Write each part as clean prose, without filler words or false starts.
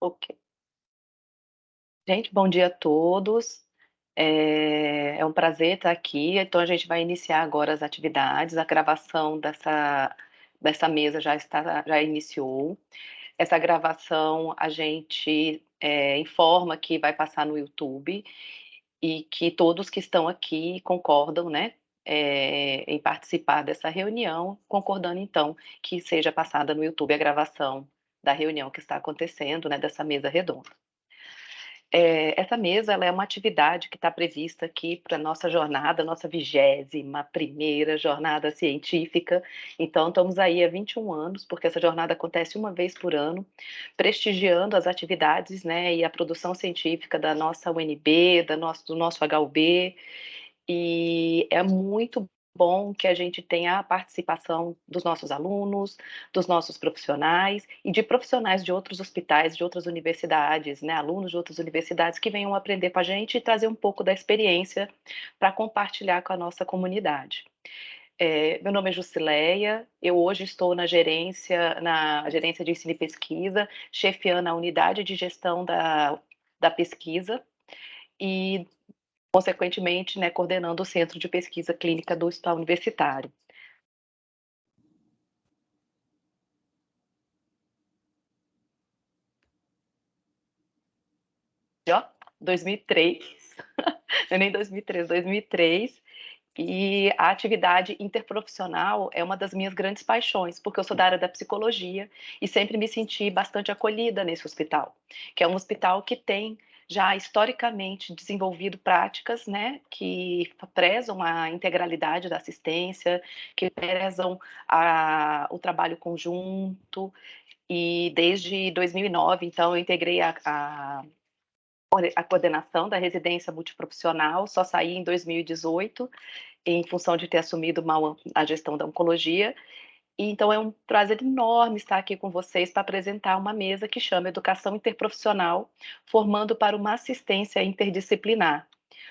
Ok. Gente, bom dia a todos. É um prazer estar aqui. Então, a gente vai iniciar agora as atividades. A gravação dessa mesa já iniciou. Essa gravação a gente informa que vai passar no YouTube e que todos que estão aqui concordam, né, em participar dessa reunião, concordando então que seja passada no YouTube a gravação da reunião que está acontecendo, né, dessa mesa redonda. Essa mesa ela é uma atividade que está prevista aqui para nossa jornada, nossa 21ª jornada científica. Então estamos aí há 21 anos, porque essa jornada acontece uma vez por ano, prestigiando as atividades, né, e a produção científica da nossa UNB, do nosso HUB, e é muito bom que a gente tenha a participação dos nossos alunos, dos nossos profissionais e de profissionais de outros hospitais, de outras universidades, né, alunos de outras universidades que venham aprender com a gente e trazer um pouco da experiência para compartilhar com a nossa comunidade. Meu nome é Jusileia, eu hoje estou na gerência de ensino e pesquisa, chefiando a unidade de gestão da pesquisa e consequentemente, né, coordenando o Centro de Pesquisa Clínica do Hospital Universitário. E ó, 2003, não é nem 2003, 2003, e a atividade interprofissional é uma das minhas grandes paixões, porque eu sou da área da psicologia e sempre me senti bastante acolhida nesse hospital, que é um hospital que tem já historicamente desenvolvido práticas, né, que prezam a integralidade da assistência, que prezam o trabalho conjunto, e desde 2009, então, eu integrei a coordenação da residência multiprofissional, só saí em 2018, em função de ter assumido mal a gestão da oncologia. E então é um prazer enorme estar aqui com vocês para apresentar uma mesa que chama Educação Interprofissional, formando para uma assistência interdisciplinar.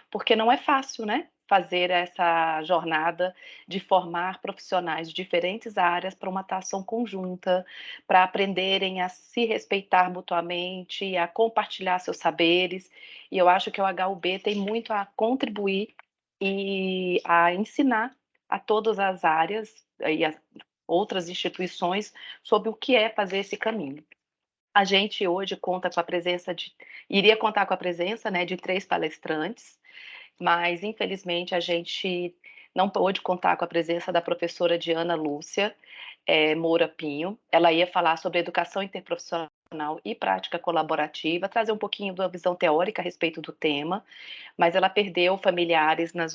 Porque não é fácil, né, fazer essa jornada de formar profissionais de diferentes áreas para uma atuação conjunta, para aprenderem a se respeitar mutuamente, a compartilhar seus saberes, e eu acho que o HUB tem muito a contribuir e a ensinar a todas as áreas e as outras instituições sobre o que é fazer esse caminho. A gente hoje conta com a presença de iria contar com a presença, né, de 3 palestrantes, mas infelizmente a gente não pôde contar com a presença da professora Diana Lúcia Moura Pinho. Ela ia falar sobre educação interprofissional e prática colaborativa, trazer um pouquinho da visão teórica a respeito do tema, mas ela perdeu familiares na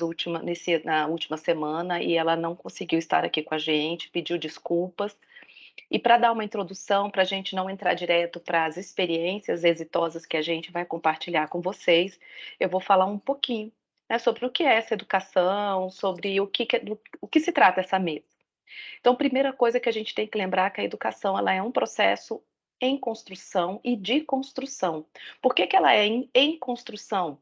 última semana e ela não conseguiu estar aqui com a gente, pediu desculpas. E para dar uma introdução, para a gente não entrar direto para as experiências exitosas que a gente vai compartilhar com vocês, eu vou falar um pouquinho, né, sobre o que é essa educação, sobre o que se trata essa mesa. Então, primeira coisa que a gente tem que lembrar é que a educação ela é um processo em construção e de construção. Por que que ela é em construção?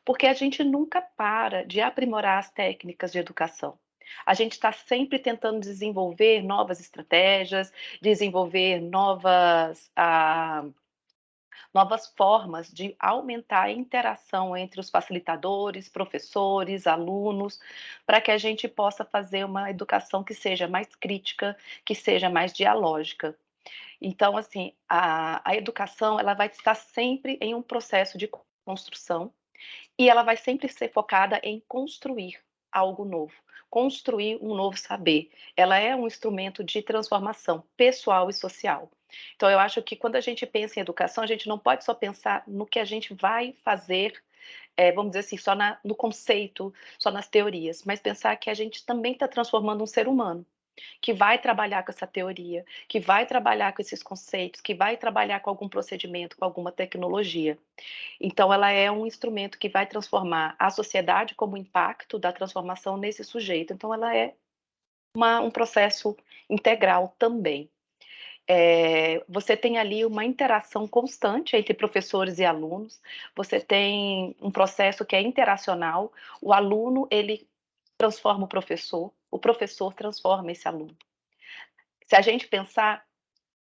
Porque a gente nunca para de aprimorar as técnicas de educação. A gente está sempre tentando desenvolver novas estratégias, desenvolver novas formas de aumentar a interação entre os facilitadores, professores, alunos, para que a gente possa fazer uma educação que seja mais crítica, que seja mais dialógica. Então, assim, a educação ela vai estar sempre em um processo de construção e ela vai sempre ser focada em construir algo novo, construir um novo saber. Ela é um instrumento de transformação pessoal e social. Então, eu acho que quando a gente pensa em educação, a gente não pode só pensar no que a gente vai fazer, vamos dizer assim, só no conceito, só nas teorias, mas pensar que a gente também está transformando um ser humano que vai trabalhar com essa teoria, que vai trabalhar com esses conceitos, que vai trabalhar com algum procedimento, com alguma tecnologia. Então, ela é um instrumento que vai transformar a sociedade como impacto da transformação nesse sujeito. Então, ela é um processo integral também. Você tem ali uma interação constante entre professores e alunos, você tem um processo que é interacional, o aluno ele transforma o professor transforma esse aluno. Se a gente pensar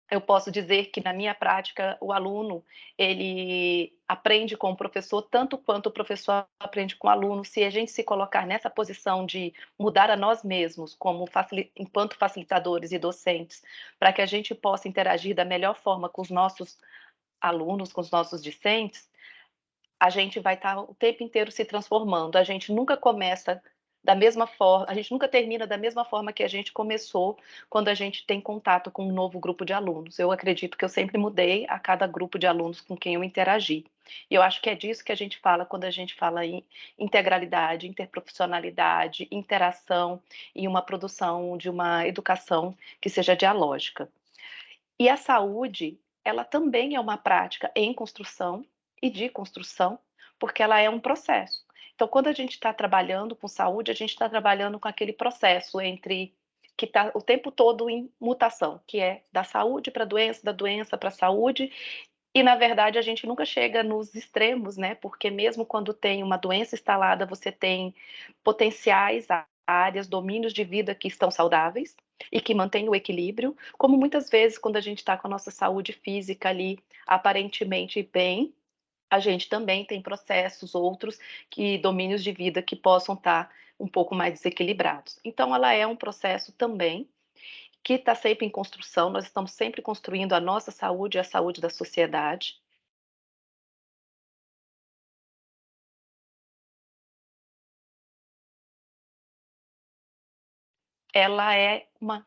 Eu posso dizer que na minha prática o aluno, ele aprende com o professor tanto quanto o professor aprende com o aluno, se a gente se colocar nessa posição de mudar a nós mesmos como enquanto facilitadores e docentes, para que a gente possa interagir da melhor forma com os nossos alunos, com os nossos discentes, a gente vai estar o tempo inteiro se transformando. A gente nunca começa da mesma forma, a gente nunca termina da mesma forma que a gente começou quando a gente tem contato com um novo grupo de alunos. Eu acredito que eu sempre mudei a cada grupo de alunos com quem eu interagi. E eu acho que é disso que a gente fala quando a gente fala em integralidade, interprofissionalidade, interação e uma produção de uma educação que seja dialógica. E a saúde, ela também é uma prática em construção e de construção, porque ela é um processo. Então, quando a gente está trabalhando com saúde, a gente está trabalhando com aquele processo entre que está o tempo todo em mutação, que é da saúde para a doença, da doença para a saúde, e na verdade a gente nunca chega nos extremos, né? Porque mesmo quando tem uma doença instalada, você tem potenciais áreas, domínios de vida que estão saudáveis e que mantêm o equilíbrio, como muitas vezes quando a gente está com a nossa saúde física ali aparentemente bem, a gente também tem processos outros que domínios de vida que possam estar um pouco mais desequilibrados. Então ela é um processo também que está sempre em construção, nós estamos sempre construindo a nossa saúde e a saúde da sociedade. Ela é uma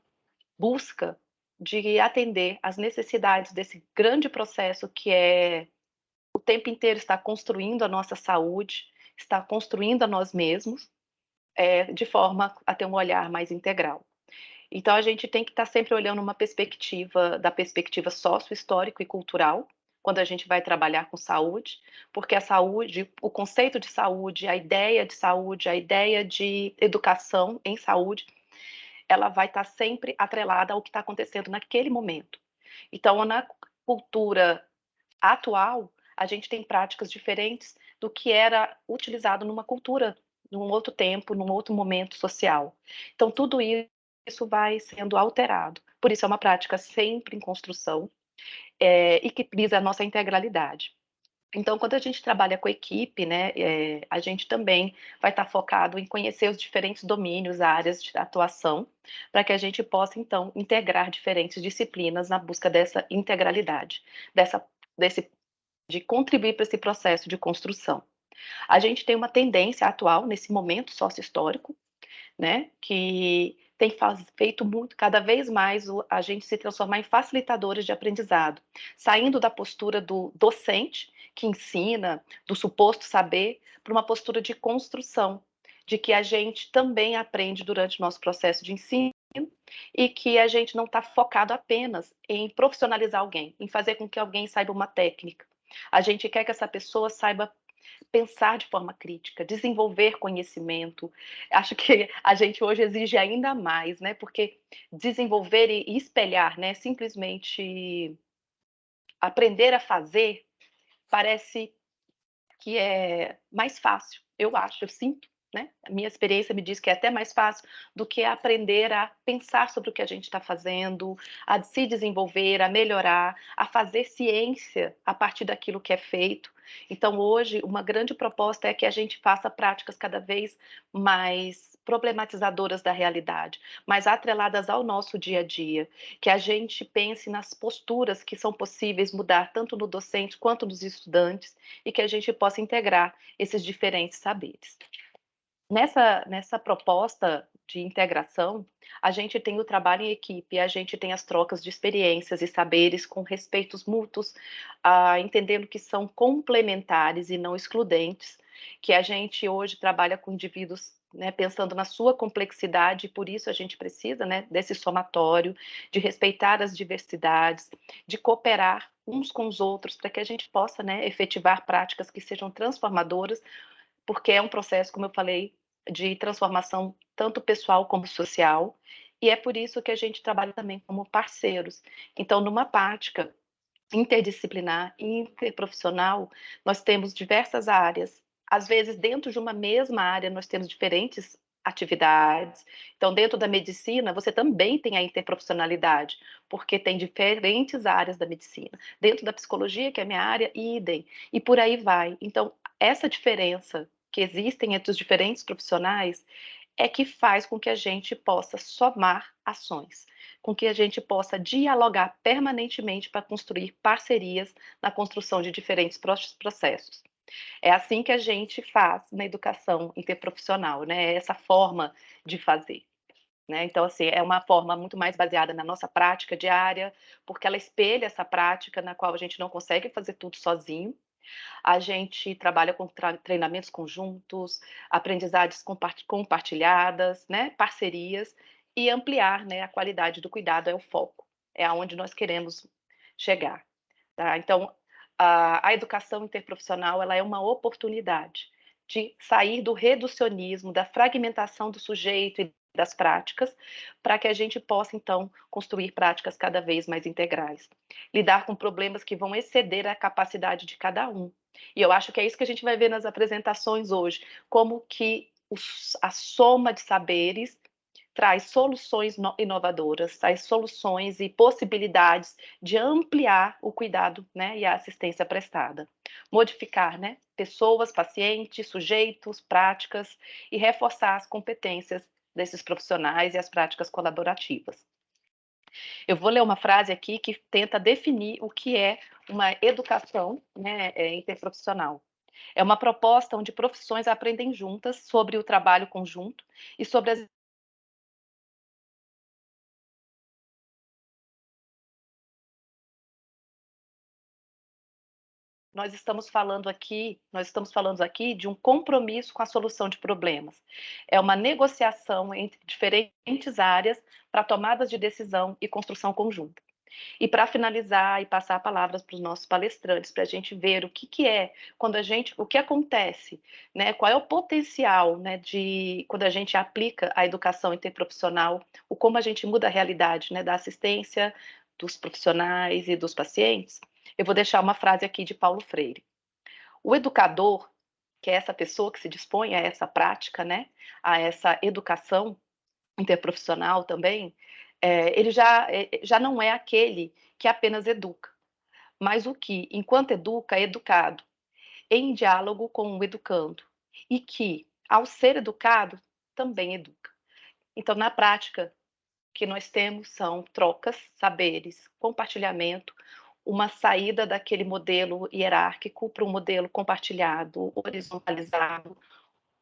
busca de atender às necessidades desse grande processo que é o tempo inteiro estar construindo a nossa saúde, estar construindo a nós mesmos, de forma a ter um olhar mais integral. Então a gente tem que estar sempre olhando uma perspectiva da perspectiva sócio-histórico e cultural, quando a gente vai trabalhar com saúde, porque a saúde, o conceito de saúde, a ideia de saúde, a ideia de educação em saúde, ela vai estar sempre atrelada ao que está acontecendo naquele momento. Então, na cultura atual, a gente tem práticas diferentes do que era utilizado numa cultura, num outro tempo, num outro momento social. Então, tudo isso vai sendo alterado. Por isso, é uma prática sempre em construção, e que visa a nossa integralidade. Então, quando a gente trabalha com equipe, né, a gente também vai estar focado em conhecer os diferentes domínios, áreas de atuação, para que a gente possa, então, integrar diferentes disciplinas na busca dessa integralidade, dessa, desse, de contribuir para esse processo de construção. A gente tem uma tendência atual, nesse momento sócio-histórico, né, que tem feito muito, cada vez mais, a gente se transformar em facilitadores de aprendizado, saindo da postura do docente, que ensina, do suposto saber, para uma postura de construção, de que a gente também aprende durante o nosso processo de ensino e que a gente não está focado apenas em profissionalizar alguém, em fazer com que alguém saiba uma técnica. A gente quer que essa pessoa saiba pensar de forma crítica, desenvolver conhecimento. Acho que a gente hoje exige ainda mais, né? Porque desenvolver e espelhar, né? Simplesmente aprender a fazer parece que é mais fácil. Eu acho, eu sinto, né? A minha experiência me diz que é até mais fácil do que aprender a pensar sobre o que a gente está fazendo, a se desenvolver, a melhorar, a fazer ciência a partir daquilo que é feito. Então, hoje, uma grande proposta é que a gente faça práticas cada vez mais problematizadoras da realidade, mais atreladas ao nosso dia a dia, que a gente pense nas posturas que são possíveis mudar tanto no docente quanto nos estudantes e que a gente possa integrar esses diferentes saberes. Nessa proposta de integração, a gente tem o trabalho em equipe, a gente tem as trocas de experiências e saberes com respeitos mútuos, entendendo que são complementares e não excludentes, que a gente hoje trabalha com indivíduos, né, pensando na sua complexidade, e por isso a gente precisa, né, desse somatório, de respeitar as diversidades, de cooperar uns com os outros, para que a gente possa, né, efetivar práticas que sejam transformadoras, porque é um processo, como eu falei, de transformação tanto pessoal como social, e é por isso que a gente trabalha também como parceiros. Então, numa prática interdisciplinar e interprofissional, nós temos diversas áreas. Às vezes, dentro de uma mesma área, nós temos diferentes atividades. Então, dentro da medicina, você também tem a interprofissionalidade, porque tem diferentes áreas da medicina. Dentro da psicologia, que é a minha área, idem, e por aí vai. Então, essa diferença que existem entre os diferentes profissionais é que faz com que a gente possa somar ações, com que a gente possa dialogar permanentemente para construir parcerias na construção de diferentes processos. É assim que a gente faz na educação interprofissional, né? Essa forma de fazer. Né? Então, assim, é uma forma muito mais baseada na nossa prática diária, porque ela espelha essa prática na qual a gente não consegue fazer tudo sozinho. A gente trabalha com treinamentos conjuntos, aprendizagens compartilhadas, né? Parcerias e ampliar, né, a qualidade do cuidado é o foco, é aonde nós queremos chegar. Tá? Então, a educação interprofissional ela é uma oportunidade de sair do reducionismo, da fragmentação do sujeito e das práticas, para que a gente possa, então, construir práticas cada vez mais integrais. Lidar com problemas que vão exceder a capacidade de cada um. E eu acho que é isso que a gente vai ver nas apresentações hoje, como que a soma de saberes traz soluções inovadoras, traz soluções e possibilidades de ampliar o cuidado, né, e a assistência prestada. Modificar, né, pessoas, pacientes, sujeitos, práticas e reforçar as competências desses profissionais e as práticas colaborativas. Eu vou ler uma frase aqui que tenta definir o que é uma educação, né, interprofissional. É uma proposta onde profissões aprendem juntas sobre o trabalho conjunto e sobre as nós estamos falando aqui de um compromisso com a solução de problemas. É uma negociação entre diferentes áreas para tomadas de decisão e construção conjunta. E para finalizar e passar a palavra para os nossos palestrantes, para a gente ver o que, que é quando a gente, o que acontece, né? Qual é o potencial, né, de quando a gente aplica a educação interprofissional, o como a gente muda a realidade, né, da assistência dos profissionais e dos pacientes. Eu vou deixar uma frase aqui de Paulo Freire. O educador, que é essa pessoa que se dispõe a essa prática, né, a essa educação interprofissional também, ele já não é aquele que apenas educa, mas o que, enquanto educa, é educado, em diálogo com o educando, e que, ao ser educado, também educa. Então, na prática, o que nós temos são trocas, saberes, compartilhamento, uma saída daquele modelo hierárquico para um modelo compartilhado, horizontalizado,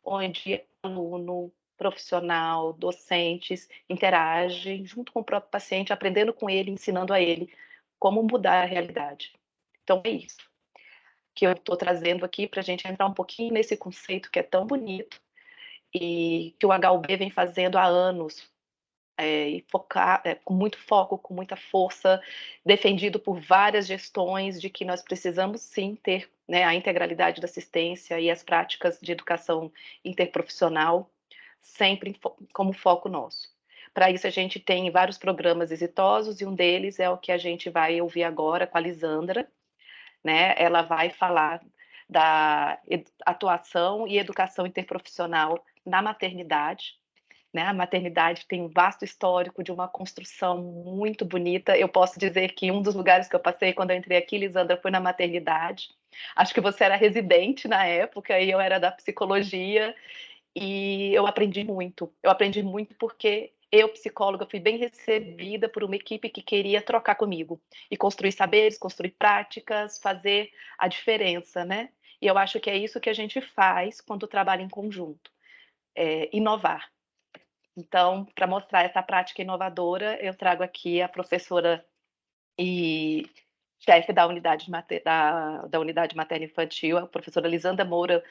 onde aluno, profissional, docentes interagem junto com o próprio paciente, aprendendo com ele, ensinando a ele como mudar a realidade. Então é isso que eu estou trazendo aqui para a gente entrar um pouquinho nesse conceito que é tão bonito e que o HUB vem fazendo há anos, e focar, com muito foco, com muita força, defendido por várias gestões de que nós precisamos sim ter, né, a integralidade da assistência e as práticas de educação interprofissional sempre como foco nosso. Para isso a gente tem vários programas exitosos e um deles é o que a gente vai ouvir agora com a Lisandra, né? Ela vai falar da atuação e educação interprofissional na maternidade, né? A maternidade tem um vasto histórico de uma construção muito bonita. Eu posso dizer que um dos lugares que eu passei quando eu entrei aqui, Lisandra, foi na maternidade. Acho que você era residente na época e eu era da psicologia e eu aprendi muito. Eu aprendi muito porque eu, psicóloga, fui bem recebida por uma equipe que queria trocar comigo e construir saberes, construir práticas, fazer a diferença, né? E eu acho que é isso que a gente faz quando trabalha em conjunto, inovar. Então, para mostrar essa prática inovadora, eu trago aqui a professora e chefe da unidade, da unidade materna infantil, a professora Lisandra Moura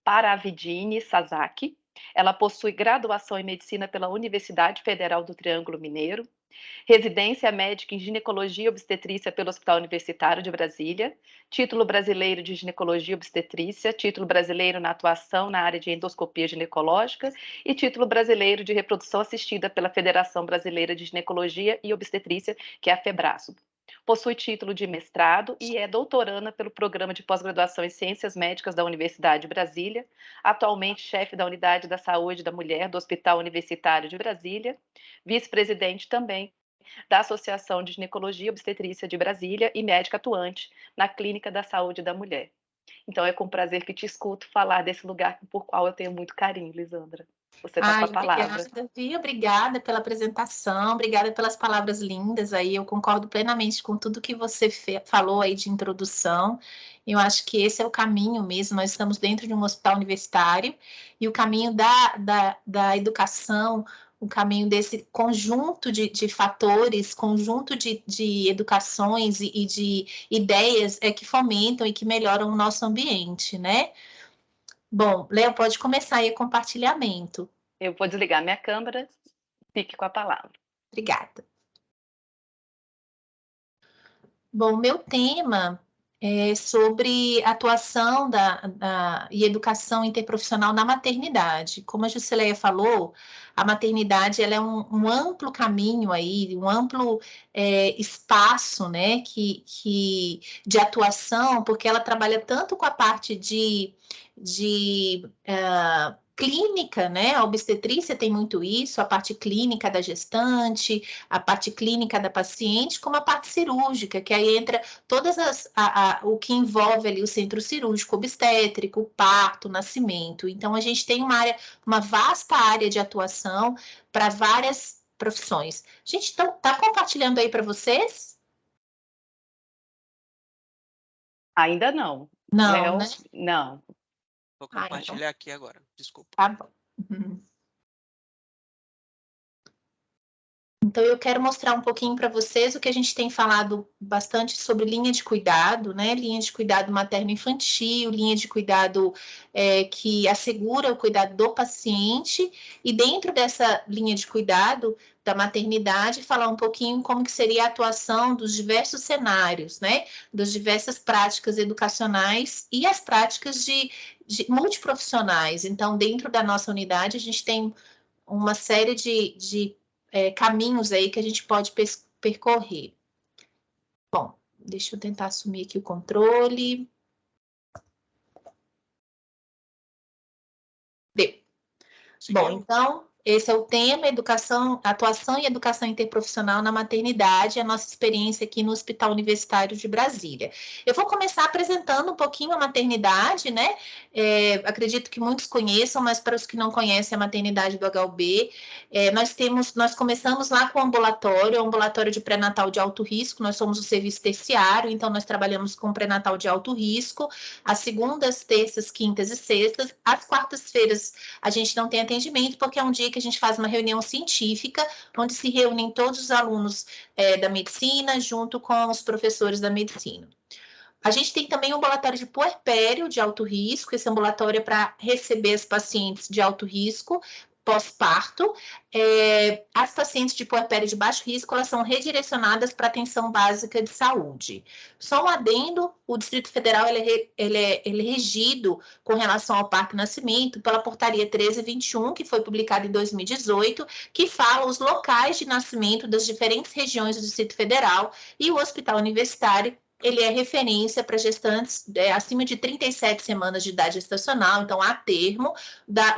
Paravidini Sasaki. Ela possui graduação em medicina pela Universidade Federal do Triângulo Mineiro, residência médica em ginecologia e obstetrícia pelo Hospital Universitário de Brasília, título brasileiro de ginecologia e obstetrícia, título brasileiro na atuação na área de endoscopia ginecológica e título brasileiro de reprodução assistida pela Federação Brasileira de Ginecologia e Obstetrícia, que é a FEBRASO. possui título de mestrado e é doutoranda pelo Programa de Pós-Graduação em Ciências Médicas da Universidade de Brasília, atualmente chefe da Unidade da Saúde da Mulher do Hospital Universitário de Brasília, vice-presidente também da Associação de Ginecologia e Obstetrícia de Brasília e médica atuante na Clínica da Saúde da Mulher. Então é com prazer que te escuto falar desse lugar por qual eu tenho muito carinho, Lisandra. Você está com a palavra. Obrigada, Bia, obrigada pela apresentação, obrigada pelas palavras lindas aí, eu concordo plenamente com tudo que você falou aí de introdução. Eu acho que esse é o caminho mesmo, nós estamos dentro de um hospital universitário e o caminho da educação, o caminho desse conjunto de fatores, conjunto de educações e de ideias é que fomentam e que melhoram o nosso ambiente, né? Bom, Léo, pode começar aí o compartilhamento. Eu vou desligar minha câmera, fique com a palavra. Obrigada. Bom, meu tema é sobre atuação e educação interprofissional na maternidade. Como a Jusileia falou, a maternidade ela é um amplo caminho aí, um amplo espaço, né, de atuação, porque ela trabalha tanto com a parte de clínica, né? A obstetrícia tem muito isso, a parte clínica da gestante, a parte clínica da paciente, como a parte cirúrgica, que aí entra todas o que envolve ali o centro cirúrgico obstétrico, parto, nascimento. Então, a gente tem uma vasta área de atuação para várias profissões. Gente, então, tá compartilhando aí para vocês? Ainda não. Não, Léo, né? não. Vou compartilhar aqui agora, desculpa. Tá bom. Então, eu quero mostrar um pouquinho para vocês o que a gente tem falado bastante sobre linha de cuidado, né? Linha de cuidado materno-infantil, linha de cuidado que assegura o cuidado do paciente. E dentro dessa linha de cuidado da maternidade, falar um pouquinho como que seria a atuação dos diversos cenários, né? Das diversas práticas educacionais e as práticas de multiprofissionais. Então, dentro da nossa unidade, a gente tem uma série de caminhos aí que a gente pode percorrer. Bom, deixa eu tentar assumir aqui o controle. Deu. Bom, então, esse é o tema, atuação e educação interprofissional na maternidade, a nossa experiência aqui no Hospital Universitário de Brasília. Eu vou começar apresentando um pouquinho a maternidade, né? Acredito que muitos conheçam, mas para os que não conhecem a maternidade do HUB, nós começamos lá com o ambulatório de pré-natal de alto risco, nós somos o serviço terciário, então nós trabalhamos com pré-natal de alto risco, às segundas, terças, quintas e sextas, às quartas-feiras a gente não tem atendimento, porque é um dia que a gente faz uma reunião científica, onde se reúnem todos os alunos da medicina, junto com os professores da medicina. A gente tem também um ambulatório de puerpério de alto risco, esse ambulatório é para receber as pacientes de alto risco, pós-parto. As pacientes de puerpério de baixo risco, elas são redirecionadas para atenção básica de saúde. Só um adendo, o Distrito Federal ele é regido com relação ao parto e nascimento pela portaria 1321, que foi publicada em 2018, que fala os locais de nascimento das diferentes regiões do Distrito Federal, e o Hospital Universitário ele é referência para gestantes acima de 37 semanas de idade gestacional, então a termo,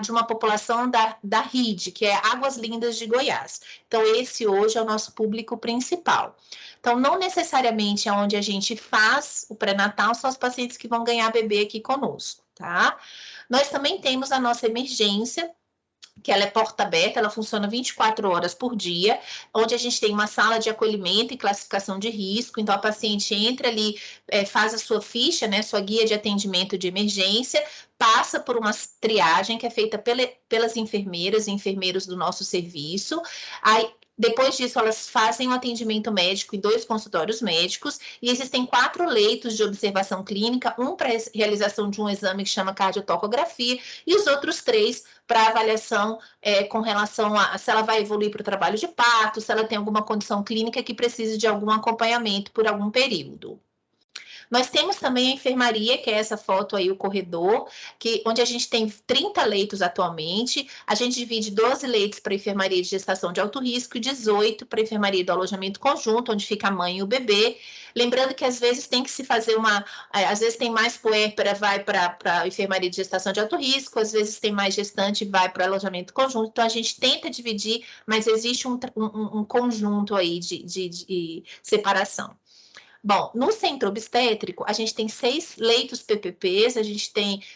de uma população da RID, que é Águas Lindas de Goiás. Então, esse hoje é o nosso público principal. Então, não necessariamente é onde a gente faz o pré-natal, são os pacientes que vão ganhar bebê aqui conosco, tá? Nós também temos a nossa emergência, que ela é porta aberta, ela funciona 24 horas por dia, onde a gente tem uma sala de acolhimento e classificação de risco, então a paciente entra ali, faz a sua ficha, né, sua guia de atendimento de emergência, passa por uma triagem que é feita pelas enfermeiras e enfermeiros do nosso serviço, aí depois disso, elas fazem um atendimento médico em 2 consultórios médicos e existem 4 leitos de observação clínica, um para realização de um exame que chama cardiotocografia e os outros 3 para avaliação com relação a se ela vai evoluir para o trabalho de parto, se ela tem alguma condição clínica que precise de algum acompanhamento por algum período. Nós temos também a enfermaria, que é essa foto aí, o corredor, onde a gente tem 30 leitos atualmente. A gente divide 12 leitos para enfermaria de gestação de alto risco e 18 para enfermaria do alojamento conjunto, onde fica a mãe e o bebê. Lembrando que às vezes tem que se fazer às vezes tem mais puérpera, vai para a enfermaria de gestação de alto risco, às vezes tem mais gestante, vai para o alojamento conjunto. Então a gente tenta dividir, mas existe um conjunto aí de separação. Bom, no centro obstétrico, a gente tem 6 leitos PPPs,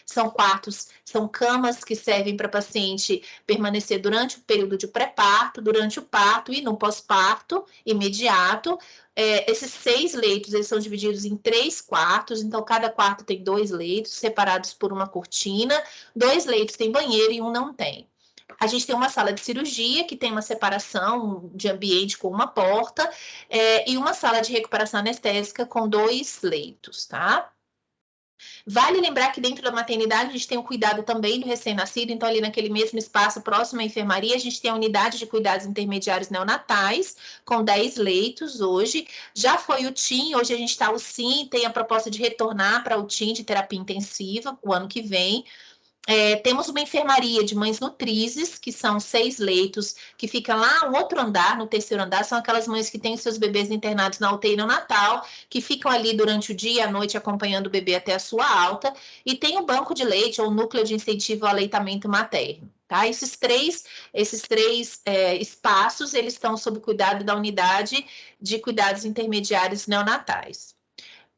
são quartos, são camas que servem para paciente permanecer durante o período de pré-parto, durante o parto e no pós-parto imediato. Esses 6 leitos, eles são divididos em 3 quartos, então cada quarto tem 2 leitos, separados por uma cortina, 2 leitos têm banheiro e um não tem. A gente tem uma sala de cirurgia, que tem uma separação de ambiente com uma porta, e uma sala de recuperação anestésica com 2 leitos, tá? Vale lembrar que dentro da maternidade a gente tem o cuidado também do recém-nascido, então ali naquele mesmo espaço próximo à enfermaria, a gente tem a unidade de cuidados intermediários neonatais, com 10 leitos hoje. Já foi o TIM, hoje a gente está o SIM, tem a proposta de retornar para o TIM de terapia intensiva o ano que vem. Temos uma enfermaria de mães nutrizes, que são 6 leitos, que fica lá no outro andar, no 3º andar, são aquelas mães que têm seus bebês internados na UTI neonatal, que ficam ali durante o dia e a noite acompanhando o bebê até a sua alta, e tem o banco de leite, ou núcleo de incentivo ao aleitamento materno. Tá? Esses três espaços, eles estão sob cuidado da unidade de cuidados intermediários neonatais.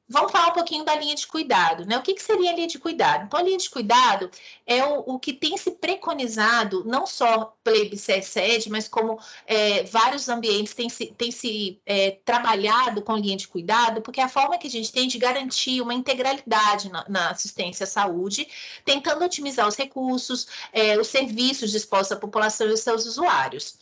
Vamos falar um pouquinho da linha de cuidado, né? O que seria a linha de cuidado? Então, a linha de cuidado é o que tem se preconizado, não só pela IBCE-SED, mas como vários ambientes têm se trabalhado com linha de cuidado, porque é a forma que a gente tem de garantir uma integralidade na assistência à saúde, tentando otimizar os recursos, os serviços dispostos à população e aos seus usuários.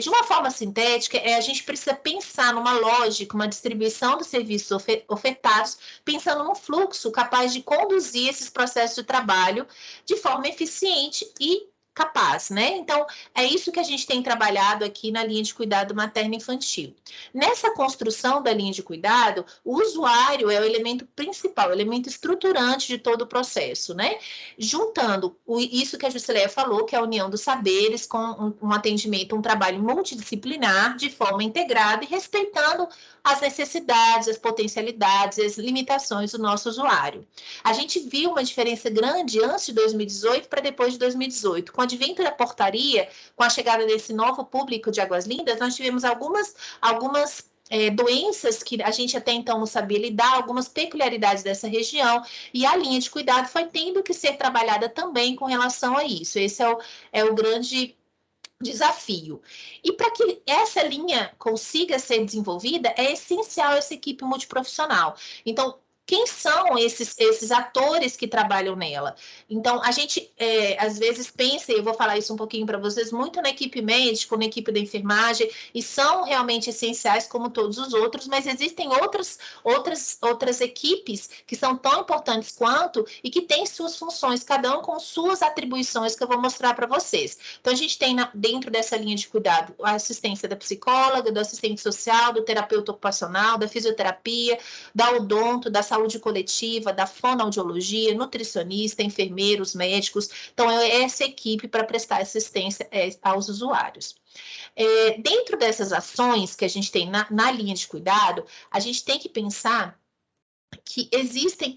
De uma forma sintética, a gente precisa pensar numa lógica, uma distribuição dos serviços ofertados, pensando num fluxo capaz de conduzir esses processos de trabalho de forma eficiente e capaz, né? Então, é isso que a gente tem trabalhado aqui na linha de cuidado materno-infantil. Nessa construção da linha de cuidado, o usuário é o elemento principal, o elemento estruturante de todo o processo, né? Juntando isso que a Jusileia falou, que é a união dos saberes com um atendimento, um trabalho multidisciplinar, de forma integrada e respeitando as necessidades, as potencialidades, as limitações do nosso usuário. A gente viu uma diferença grande antes de 2018 para depois de 2018. Com o advento da portaria, com a chegada desse novo público de Águas Lindas, nós tivemos algumas doenças que a gente até então não sabia lidar, algumas peculiaridades dessa região, e a linha de cuidado foi tendo que ser trabalhada também com relação a isso. Esse é o grande desafio. E para que essa linha consiga ser desenvolvida, é essencial essa equipe multiprofissional. Então, quem são esses atores que trabalham nela? Então, a gente, às vezes, pensa, e eu vou falar isso um pouquinho para vocês, muito na equipe médica, na equipe da enfermagem, e são realmente essenciais como todos os outros, mas existem outras equipes que são tão importantes quanto e que têm suas funções, cada um com suas atribuições que eu vou mostrar para vocês. Então, a gente tem dentro dessa linha de cuidado a assistência da psicóloga, do assistente social, do terapeuta ocupacional, da fisioterapia, da odonto, da saúde coletiva, da fonoaudiologia, nutricionista, enfermeiros, médicos. Então, é essa equipe para prestar assistência aos usuários. Dentro dessas ações que a gente tem na linha de cuidado, a gente tem que pensar que existem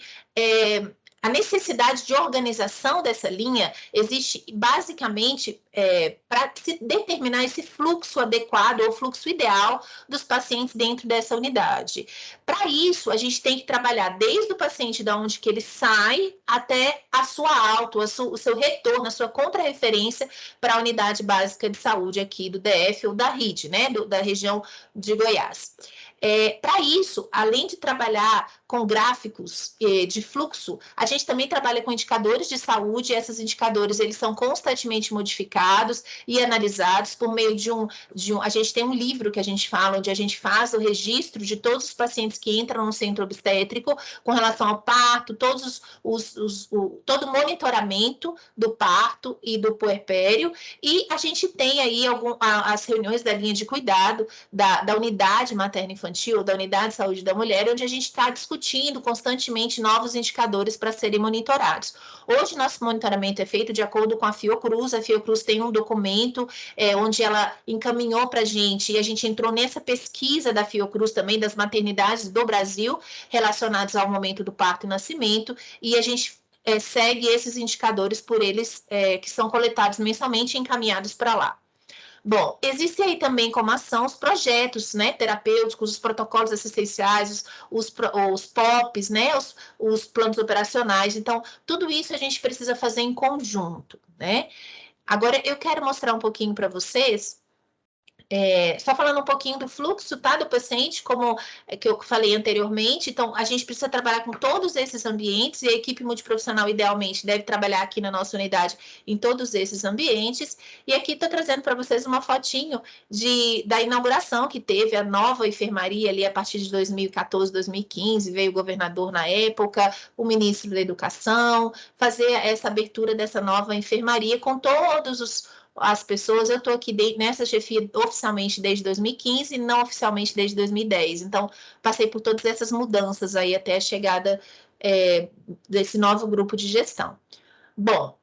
a necessidade de organização dessa linha existe basicamente para se determinar esse fluxo adequado ou fluxo ideal dos pacientes dentro dessa unidade. Para isso, a gente tem que trabalhar desde o paciente de onde que ele sai até a sua alta, o seu retorno, a sua contrarreferência para a unidade básica de saúde aqui do DF ou da RID, né, da região de Goiás. Para isso, além de trabalhar com gráficos de fluxo, a gente também trabalha com indicadores de saúde, e esses indicadores eles são constantemente modificados e analisados por meio de a gente tem um livro que a gente fala, onde a gente faz o registro de todos os pacientes que entram no centro obstétrico com relação ao parto, todo o monitoramento do parto e do puerpério, e a gente tem aí as reuniões da linha de cuidado da unidade materno-infantil, infantil, ou da unidade de saúde da mulher, onde a gente está discutindo constantemente novos indicadores para serem monitorados. Hoje, nosso monitoramento é feito de acordo com a Fiocruz. A Fiocruz tem um documento onde ela encaminhou para a gente, e a gente entrou nessa pesquisa da Fiocruz também, das maternidades do Brasil, relacionadas ao momento do parto e nascimento, e a gente segue esses indicadores por eles, que são coletados mensalmente e encaminhados para lá. Bom, existe aí também como ação os projetos, né, terapêuticos, os protocolos assistenciais, os POPs, né, os planos operacionais. Então, tudo isso a gente precisa fazer em conjunto, né? Agora, eu quero mostrar um pouquinho para vocês, só falando um pouquinho do fluxo, tá, do paciente, como que eu falei anteriormente. Então, a gente precisa trabalhar com todos esses ambientes, e a equipe multiprofissional, idealmente, deve trabalhar aqui na nossa unidade em todos esses ambientes. E aqui estou trazendo para vocês uma fotinho da inauguração que teve a nova enfermaria ali a partir de 2014, 2015, veio o governador na época, o ministro da Educação, fazer essa abertura dessa nova enfermaria com todos as pessoas. Eu estou aqui nessa chefia oficialmente desde 2015 e não oficialmente desde 2010. Então, passei por todas essas mudanças aí até a chegada desse novo grupo de gestão. Bom,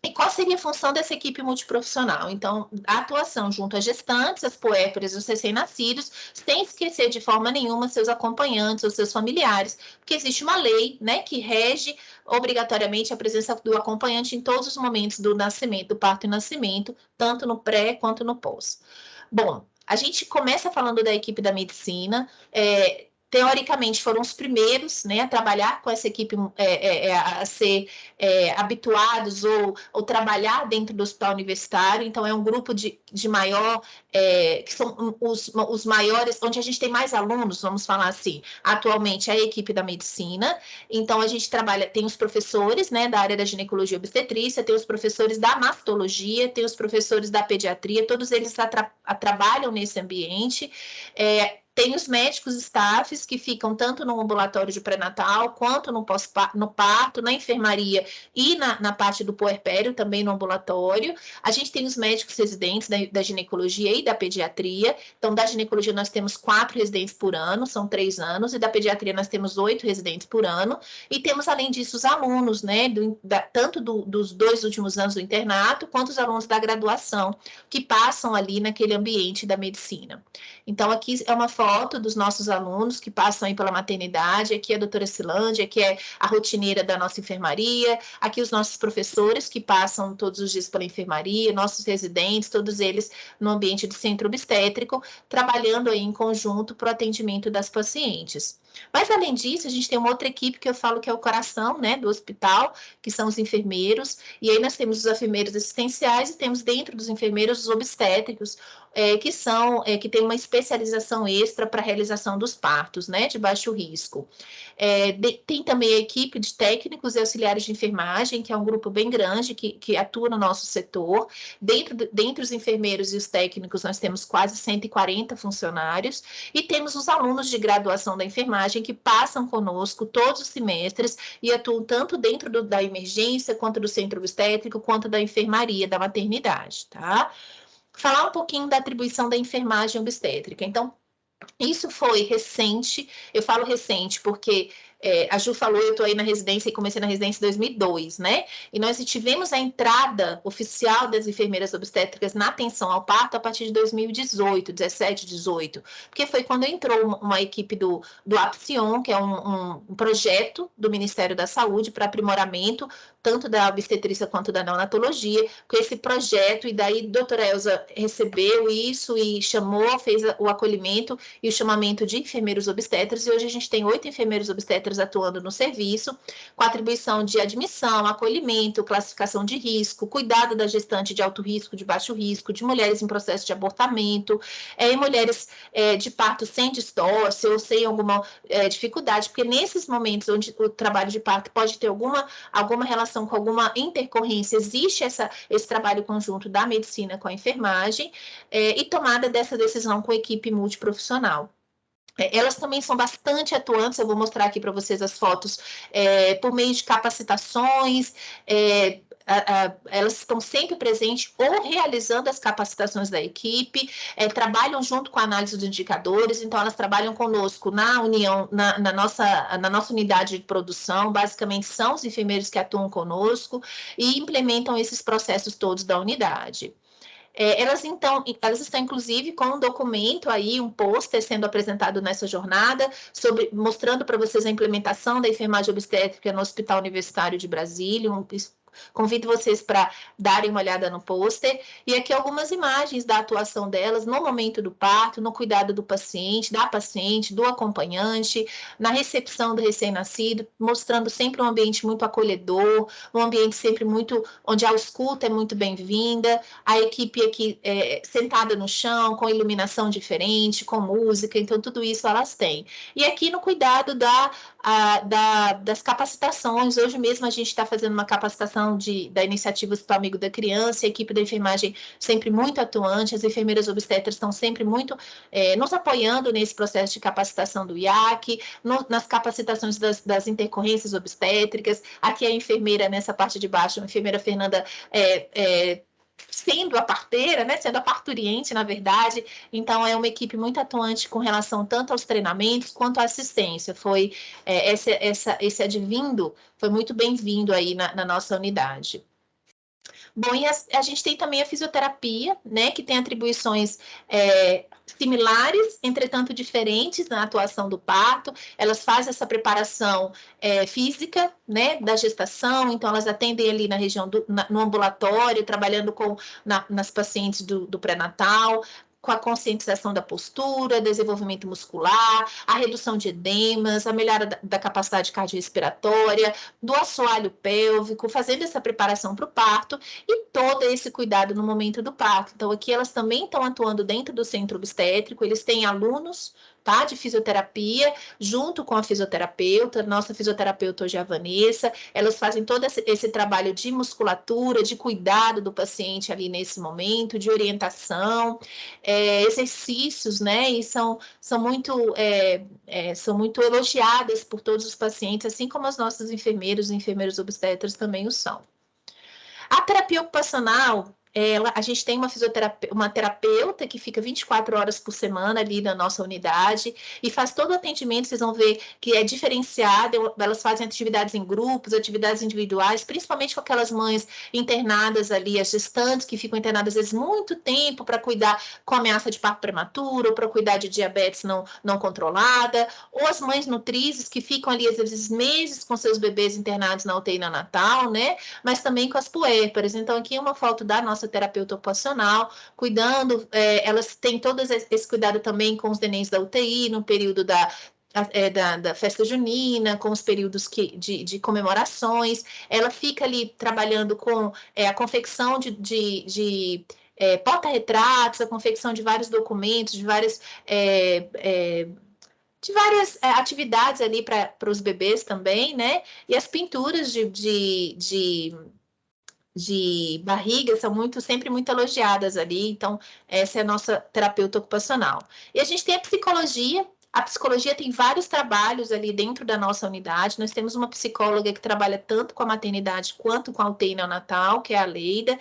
e qual seria a função dessa equipe multiprofissional? Então, a atuação junto às gestantes, as puérperas e os recém-nascidos, sem esquecer de forma nenhuma seus acompanhantes ou seus familiares, porque existe uma lei, né, que rege obrigatoriamente a presença do acompanhante em todos os momentos do nascimento, do parto e nascimento, tanto no pré quanto no pós. Bom, a gente começa falando da equipe da medicina. Teoricamente, foram os primeiros, né, a trabalhar com essa equipe, a ser habituados ou trabalhar dentro do hospital universitário. Então, é um grupo de maior, que são os maiores, onde a gente tem mais alunos, vamos falar assim, atualmente, a equipe da medicina. Então, a gente tem os professores, né, da área da ginecologia e obstetrícia, tem os professores da mastologia, tem os professores da pediatria, todos eles trabalham nesse ambiente. Tem os médicos staffs que ficam tanto no ambulatório de pré-natal, quanto no parto, na enfermaria e na parte do puerpério, também no ambulatório. A gente tem os médicos residentes da ginecologia e da pediatria. Então, da ginecologia nós temos 4 residentes por ano, são 3 anos, e da pediatria nós temos 8 residentes por ano. E temos, além disso, os alunos, né, tanto dos 2 últimos anos do internato, quanto os alunos da graduação, que passam ali naquele ambiente da medicina. Então, aqui é uma foto dos nossos alunos que passam aí pela maternidade. Aqui é a doutora Silândia, que é a rotineira da nossa enfermaria. Aqui os nossos professores que passam todos os dias pela enfermaria, nossos residentes, todos eles no ambiente do centro obstétrico, trabalhando aí em conjunto para o atendimento das pacientes. Mas, além disso, a gente tem uma outra equipe que eu falo que é o coração, né, do hospital, que são os enfermeiros. E aí nós temos os enfermeiros assistenciais e temos dentro dos enfermeiros os obstétricos, que tem uma especialização extra para a realização dos partos, né, de baixo risco. Tem também a equipe de técnicos e auxiliares de enfermagem, que é um grupo bem grande que atua no nosso setor. Dentre os enfermeiros e os técnicos, nós temos quase 140 funcionários, e temos os alunos de graduação da enfermagem que passam conosco todos os semestres e atuam tanto dentro da emergência, quanto do centro obstétrico, quanto da enfermaria, da maternidade, tá? Falar um pouquinho da atribuição da enfermagem obstétrica. Então, isso foi recente. Eu falo recente porque a Ju falou, eu estou aí na residência e comecei na residência em 2002, né? E nós tivemos a entrada oficial das enfermeiras obstétricas na atenção ao parto a partir de 2018, 17, 18, porque foi quando entrou uma equipe do APSION, que é um projeto do Ministério da Saúde para aprimoramento tanto da obstetrícia quanto da neonatologia, com esse projeto. E daí a doutora Elza recebeu isso e chamou, fez o acolhimento e o chamamento de enfermeiros obstetras, e hoje a gente tem 8 enfermeiros obstetras atuando no serviço, com atribuição de admissão, acolhimento, classificação de risco, cuidado da gestante de alto risco, de baixo risco, de mulheres em processo de abortamento, e mulheres de parto sem distócia ou sem alguma dificuldade, porque nesses momentos onde o trabalho de parto pode ter alguma relação com alguma intercorrência, existe esse trabalho conjunto da medicina com a enfermagem, e tomada dessa decisão com a equipe multiprofissional. Elas também são bastante atuantes. Eu vou mostrar aqui para vocês as fotos, por meio de capacitações, elas estão sempre presentes ou realizando as capacitações da equipe, trabalham junto com a análise dos indicadores, então elas trabalham conosco na união, na nossa unidade de produção, basicamente são os enfermeiros que atuam conosco e implementam esses processos todos da unidade. Elas estão, inclusive, com um documento aí, um pôster sendo apresentado nessa jornada, mostrando para vocês a implementação da enfermagem obstétrica no Hospital Universitário de Brasília. Convido vocês para darem uma olhada no pôster. E aqui algumas imagens da atuação delas no momento do parto, no cuidado do paciente, da paciente, do acompanhante, na recepção do recém-nascido, mostrando sempre um ambiente muito acolhedor, um ambiente sempre muito, onde a escuta é muito bem-vinda, a equipe aqui sentada no chão, com iluminação diferente, com música, então tudo isso elas têm. E aqui no cuidado das capacitações, hoje mesmo a gente está fazendo uma capacitação da iniciativa Hospital Amigo da Criança, a equipe da enfermagem sempre muito atuante, as enfermeiras obstetras estão sempre muito nos apoiando nesse processo de capacitação do IAC, nas capacitações das intercorrências obstétricas. Aqui a enfermeira, nessa parte de baixo, a enfermeira Fernanda sendo a parteira, né, sendo a parturiente, na verdade. Então, é uma equipe muito atuante com relação tanto aos treinamentos quanto à assistência. Foi esse advindo foi muito bem-vindo aí na nossa unidade. Bom, e a gente tem também a fisioterapia, né, que tem atribuições similares, entretanto diferentes na atuação do parto. Elas fazem essa preparação física, né, da gestação, então elas atendem ali na região no ambulatório, trabalhando nas pacientes do pré-natal, com a conscientização da postura, desenvolvimento muscular, a redução de edemas, a melhora da capacidade cardiorrespiratória, do assoalho pélvico, fazendo essa preparação para o parto e todo esse cuidado no momento do parto. Então, aqui elas também estão atuando dentro do centro obstétrico, eles têm alunos, tá, de fisioterapia, junto com a fisioterapeuta, nossa fisioterapeuta hoje é a Vanessa, elas fazem todo esse trabalho de musculatura, de cuidado do paciente ali nesse momento, de orientação, exercícios, né, e são muito elogiadas por todos os pacientes, assim como as nossas enfermeiras e enfermeiros obstetras também o são. A terapia ocupacional, a gente tem uma terapeuta que fica 24 horas por semana ali na nossa unidade e faz todo o atendimento. Vocês vão ver que é diferenciado, elas fazem atividades em grupos, atividades individuais, principalmente com aquelas mães internadas ali, as gestantes que ficam internadas às vezes muito tempo para cuidar com ameaça de parto prematuro, ou para cuidar de diabetes não controlada, ou as mães nutrizes que ficam ali às vezes meses com seus bebês internados na UTI neonatal, né? Mas também com as puérperas. Então aqui é uma foto da nossa terapeuta ocupacional, cuidando, elas têm todo esse cuidado também com os nenéns da UTI, no período da festa junina, com os períodos de comemorações. Ela fica ali trabalhando com a confecção de porta-retratos, a confecção de vários documentos, de várias atividades ali para os bebês também, né? E as pinturas de barriga são sempre muito elogiadas ali, então essa é a nossa terapeuta ocupacional. E a gente tem a psicologia tem vários trabalhos ali dentro da nossa unidade, nós temos uma psicóloga que trabalha tanto com a maternidade quanto com a UTI neonatal, que é a Leida,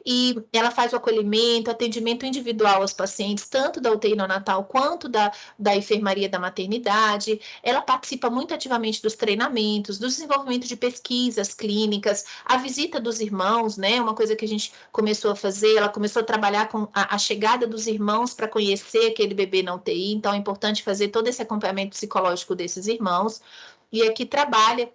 e ela faz o acolhimento, atendimento individual aos pacientes, tanto da UTI neonatal quanto da enfermaria da maternidade. Ela participa muito ativamente dos treinamentos, do desenvolvimento de pesquisas clínicas, a visita dos irmãos, né? Uma coisa que a gente começou a fazer, ela começou a trabalhar com a chegada dos irmãos para conhecer aquele bebê na UTI, então é importante fazer todo esse acompanhamento psicológico desses irmãos. E aqui trabalha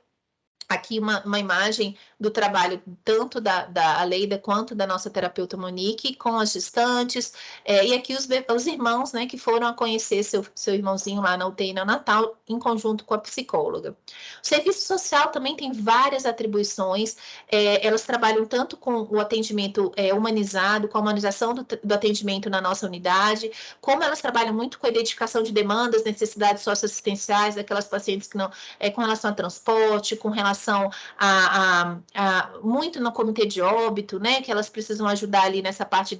aqui uma imagem do trabalho tanto da Aleida quanto da nossa terapeuta Monique com as gestantes, e aqui os irmãos, né, que foram a conhecer seu irmãozinho lá na UTI neonatal em conjunto com a psicóloga. O serviço social também tem várias atribuições, elas trabalham tanto com o atendimento humanizado, com a humanização do atendimento na nossa unidade, como elas trabalham muito com a identificação de demandas, necessidades socioassistenciais daquelas pacientes que não, com relação a transporte, com relação a muito no comitê de óbito, né? Que elas precisam ajudar ali nessa parte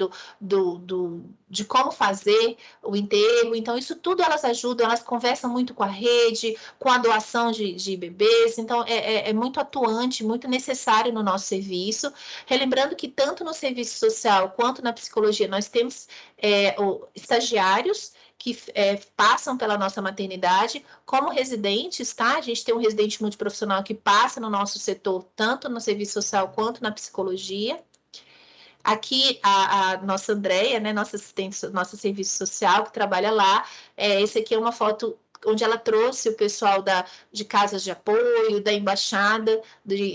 de como fazer o enterro. Então, isso tudo elas ajudam, elas conversam muito com a rede, com a doação de bebês. Então, é muito atuante, muito necessário no nosso serviço. Relembrando que tanto no serviço social quanto na psicologia, nós temos estagiários que passam pela nossa maternidade, como residentes, tá? A gente tem um residente multiprofissional que passa no nosso setor, tanto no serviço social quanto na psicologia. Aqui, a nossa Andréia, né, nossa assistente, nosso serviço social, que trabalha lá, esse aqui é uma foto onde ela trouxe o pessoal de casas de apoio, da embaixada,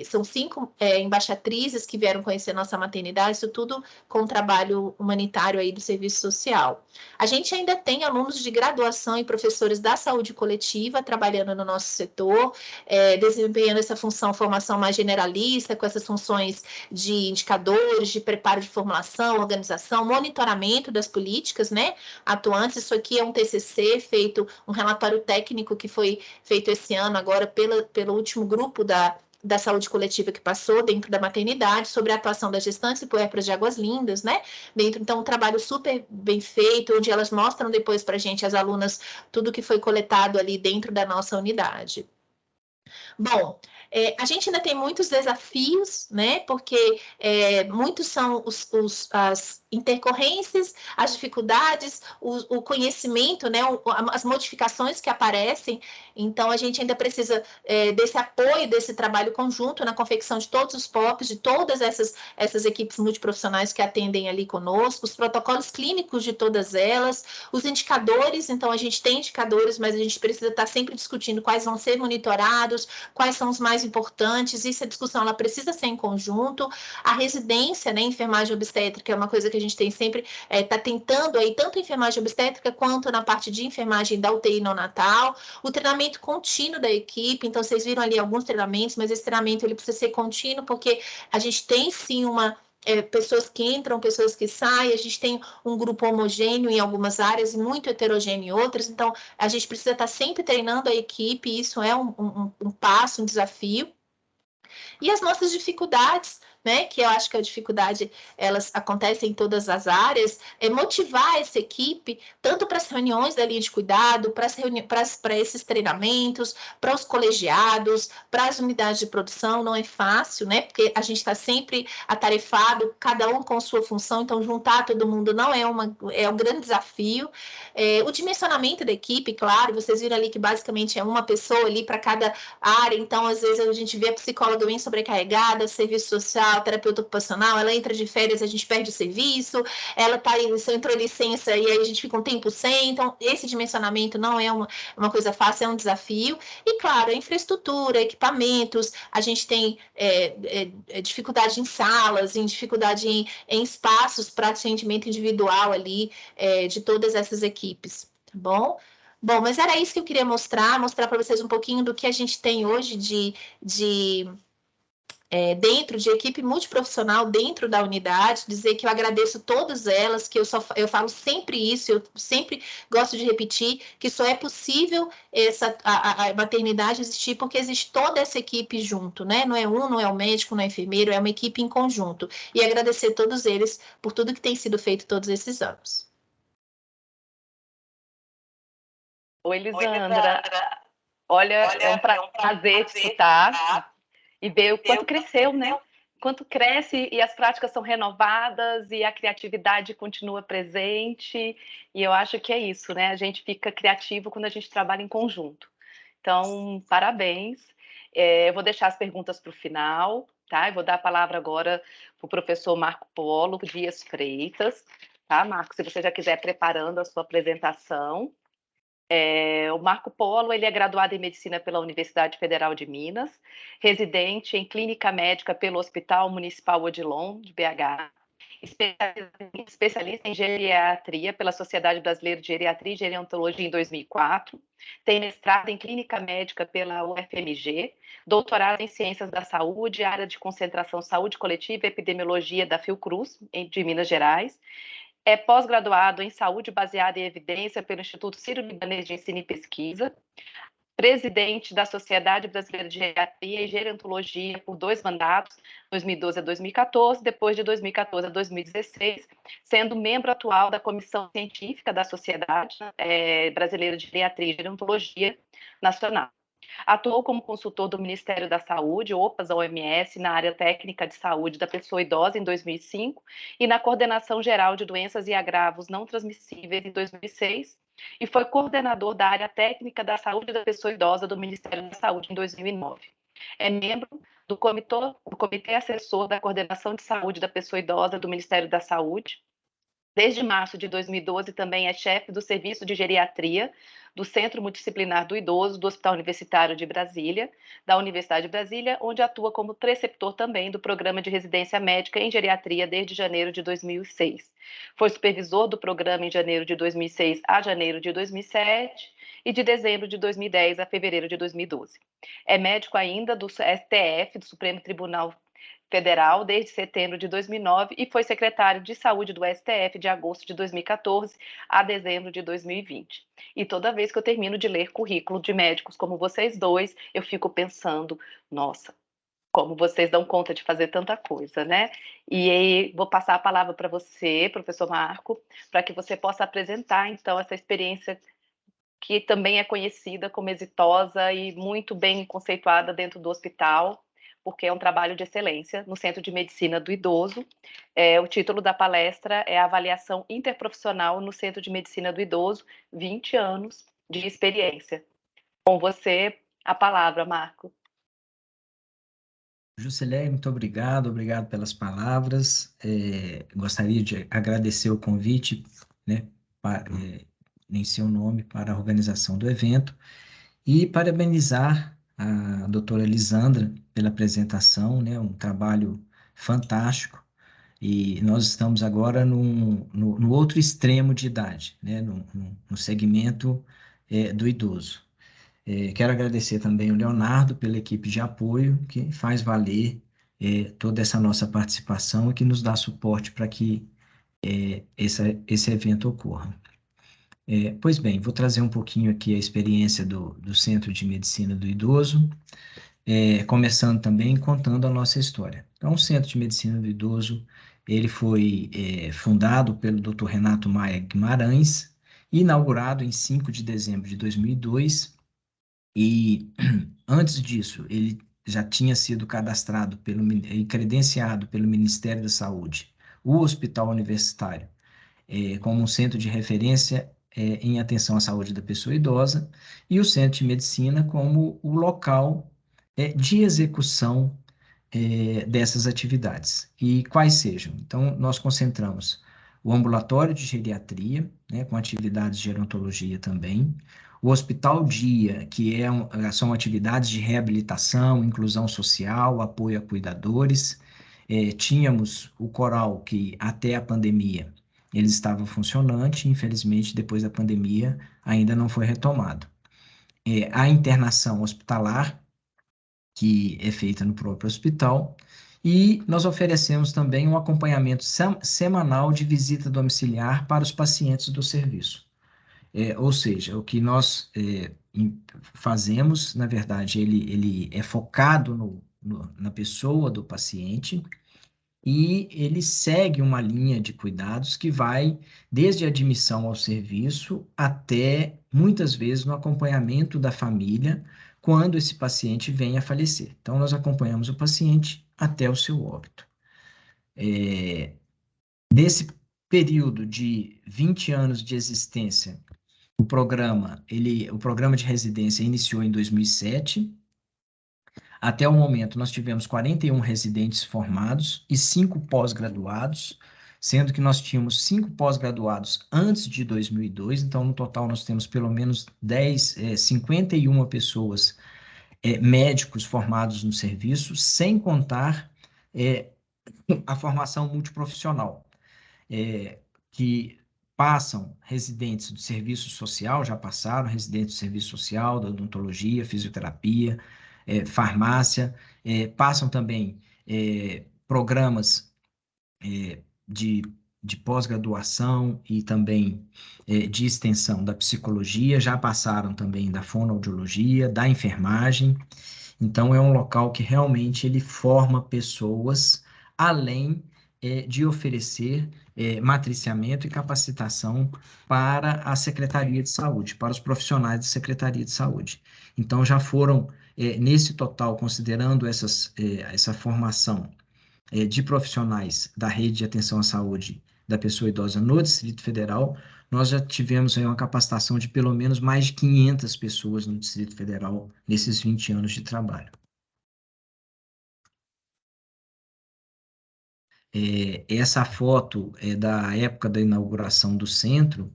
são 5 embaixatrizes que vieram conhecer nossa maternidade, isso tudo com o trabalho humanitário aí do serviço social. A gente ainda tem alunos de graduação e professores da saúde coletiva trabalhando no nosso setor, desempenhando essa função formação mais generalista, com essas funções de indicadores, de preparo de formulação, organização, monitoramento das políticas, né, atuantes. Isso aqui é um TCC feito, um relatório técnico que foi feito esse ano agora pelo último grupo da saúde coletiva que passou dentro da maternidade, sobre a atuação das gestantes e puérperas de Águas Lindas, né? Então, um trabalho super bem feito, onde elas mostram depois para a gente, as alunas, tudo que foi coletado ali dentro da nossa unidade. Bom, a gente ainda tem muitos desafios, né? Porque muitos são as intercorrências, as dificuldades, o conhecimento, né? As modificações que aparecem. Então, a gente ainda precisa desse apoio, desse trabalho conjunto na confecção de todos os POPs, de todas essas equipes multiprofissionais que atendem ali conosco, os protocolos clínicos de todas elas, os indicadores. Então, a gente tem indicadores, mas a gente precisa estar sempre discutindo quais vão ser monitorados, quais são os mais importantes. Essa discussão ela precisa ser em conjunto. A residência, né, enfermagem obstétrica é uma coisa que a gente tem sempre, está tentando aí, tanto enfermagem obstétrica quanto na parte de enfermagem da UTI neonatal, o treinamento contínuo da equipe. Então, vocês viram ali alguns treinamentos, mas esse treinamento ele precisa ser contínuo, porque a gente tem sim pessoas que entram, pessoas que saem, a gente tem um grupo homogêneo em algumas áreas e muito heterogêneo em outras, então a gente precisa estar sempre treinando a equipe, e isso é um passo, um desafio. E as nossas dificuldades, né, que eu acho que a dificuldade, elas acontecem em todas as áreas, é motivar essa equipe, tanto para as reuniões da linha de cuidado, para esses treinamentos, para os colegiados, para as unidades de produção. Não é fácil, né, porque a gente está sempre atarefado, cada um com sua função, então juntar todo mundo não é um grande desafio. O dimensionamento da equipe, claro, vocês viram ali que basicamente é uma pessoa ali para cada área, então às vezes a gente vê a psicóloga bem sobrecarregada, serviço social, terapeuta ocupacional, ela entra de férias, a gente perde o serviço, ela entrou em licença e aí a gente fica um tempo sem. Então esse dimensionamento não é uma coisa fácil, é um desafio. E claro, a infraestrutura, equipamentos, a gente tem dificuldade em salas, dificuldade em espaços para atendimento individual ali de todas essas equipes, tá bom? Bom, mas era isso que eu queria mostrar para vocês um pouquinho do que a gente tem hoje dentro de equipe multiprofissional dentro da unidade, dizer que eu agradeço todas elas, que eu falo sempre isso, eu sempre gosto de repetir, que só é possível a maternidade existir porque existe toda essa equipe junto, né? Não é o médico, não é o enfermeiro, é uma equipe em conjunto. E agradecer a todos eles por tudo que tem sido feito todos esses anos. Oi, Lisandra. Olha, é um prazer te escutar e ver o quanto cresceu, né? Quanto cresce e as práticas são renovadas e a criatividade continua presente. E eu acho que é isso, né? A gente fica criativo quando a gente trabalha em conjunto. Então, parabéns. Eu vou deixar as perguntas para o final, tá? Eu vou dar a palavra agora para o professor Marco Polo Dias Freitas, tá, Marco? Se você já quiser preparando a sua apresentação. O Marco Polo ele é graduado em Medicina pela Universidade Federal de Minas, residente em Clínica Médica pelo Hospital Municipal Odilon, de BH, especialista em Geriatria pela Sociedade Brasileira de Geriatria e Gerontologia em 2004, tem mestrado em Clínica Médica pela UFMG, doutorado em Ciências da Saúde, área de concentração Saúde Coletiva e Epidemiologia da Fiocruz, de Minas Gerais, é pós-graduado em Saúde baseada em evidência pelo Instituto Sírio-Libanês de Ensino e Pesquisa, presidente da Sociedade Brasileira de Geriatria e Gerontologia por 2 mandatos, 2012 a 2014, depois de 2014 a 2016, sendo membro atual da Comissão Científica da Sociedade Brasileira de Geriatria e Gerontologia Nacional. Atuou como consultor do Ministério da Saúde, OPAS-OMS, na área técnica de saúde da pessoa idosa em 2005 e na coordenação geral de doenças e agravos não transmissíveis em 2006, e foi coordenador da área técnica da saúde da pessoa idosa do Ministério da Saúde em 2009. É membro do Comitê Assessor da Coordenação de Saúde da Pessoa Idosa do Ministério da Saúde. Desde março de 2012, também é chefe do Serviço de Geriatria do Centro Multidisciplinar do Idoso do Hospital Universitário de Brasília, da Universidade de Brasília, onde atua como preceptor também do Programa de Residência Médica em Geriatria desde janeiro de 2006. Foi supervisor do programa em janeiro de 2006 a janeiro de 2007 e de dezembro de 2010 a fevereiro de 2012. É médico ainda do STF, do Supremo Tribunal Federal, desde setembro de 2009 e foi secretário de Saúde do STF de agosto de 2014 a dezembro de 2020. E toda vez que eu termino de ler currículo de médicos como vocês dois, eu fico pensando, nossa, como vocês dão conta de fazer tanta coisa, né? E aí, vou passar a palavra para você, professor Marco, para que você possa apresentar, então, essa experiência que também é conhecida como exitosa e muito bem conceituada dentro do hospital, porque é um trabalho de excelência no Centro de Medicina do Idoso. O título da palestra é Avaliação Interprofissional no Centro de Medicina do Idoso, 20 anos de experiência. Com você, a palavra, Marco. Juscelé, muito obrigado pelas palavras. Gostaria de agradecer o convite, né, em seu nome, para a organização do evento e parabenizar a doutora Lisandra pela apresentação, né, um trabalho fantástico. E nós estamos agora no outro extremo de idade, né, no segmento do idoso. Quero agradecer também o Leonardo pela equipe de apoio, que faz valer toda essa nossa participação e que nos dá suporte para que esse evento ocorra. Pois bem, vou trazer um pouquinho aqui a experiência do Centro de Medicina do Idoso, começando também contando a nossa história. Então, o Centro de Medicina do Idoso, ele foi fundado pelo Dr. Renato Maia Guimarães, inaugurado em 5 de dezembro de 2002, e antes disso, ele já tinha sido cadastrado e credenciado pelo Ministério da Saúde, o Hospital Universitário, como um centro de referência em atenção à saúde da pessoa idosa, e o Centro de Medicina como o local de execução dessas atividades. E quais sejam? Então, nós concentramos o ambulatório de geriatria, né, com atividades de gerontologia também, o hospital dia, que são atividades de reabilitação, inclusão social, apoio a cuidadores. Tínhamos o coral, que até a pandemia eles estavam funcionantes, infelizmente depois da pandemia ainda não foi retomado. A internação hospitalar, que é feita no próprio hospital, e nós oferecemos também um acompanhamento semanal de visita domiciliar para os pacientes do serviço. Ou seja, o que nós fazemos, na verdade, ele é focado na pessoa do paciente, e ele segue uma linha de cuidados que vai desde a admissão ao serviço até, muitas vezes, no acompanhamento da família, quando esse paciente vem a falecer. Então, nós acompanhamos o paciente até o seu óbito. Nesse período de 20 anos de existência, o programa de residência iniciou em 2007. Até o momento, nós tivemos 41 residentes formados e 5 pós-graduados, sendo que nós tínhamos 5 pós-graduados antes de 2002, então, no total, nós temos pelo menos 51 pessoas, médicos formados no serviço, sem contar a formação multiprofissional, que passam residentes do serviço social, já passaram residentes do serviço social, da odontologia, fisioterapia, farmácia, passam também programas de de pós-graduação e também de extensão da psicologia, já passaram também da fonoaudiologia, da enfermagem. Então, é um local que realmente ele forma pessoas, além de oferecer matriciamento e capacitação para a Secretaria de Saúde, para os profissionais da Secretaria de Saúde. Então, já foram, nesse total, considerando essa formação de profissionais da rede de atenção à saúde da pessoa idosa no Distrito Federal, nós já tivemos aí uma capacitação de pelo menos mais de 500 pessoas no Distrito Federal nesses 20 anos de trabalho. Essa foto é da época da inauguração do centro.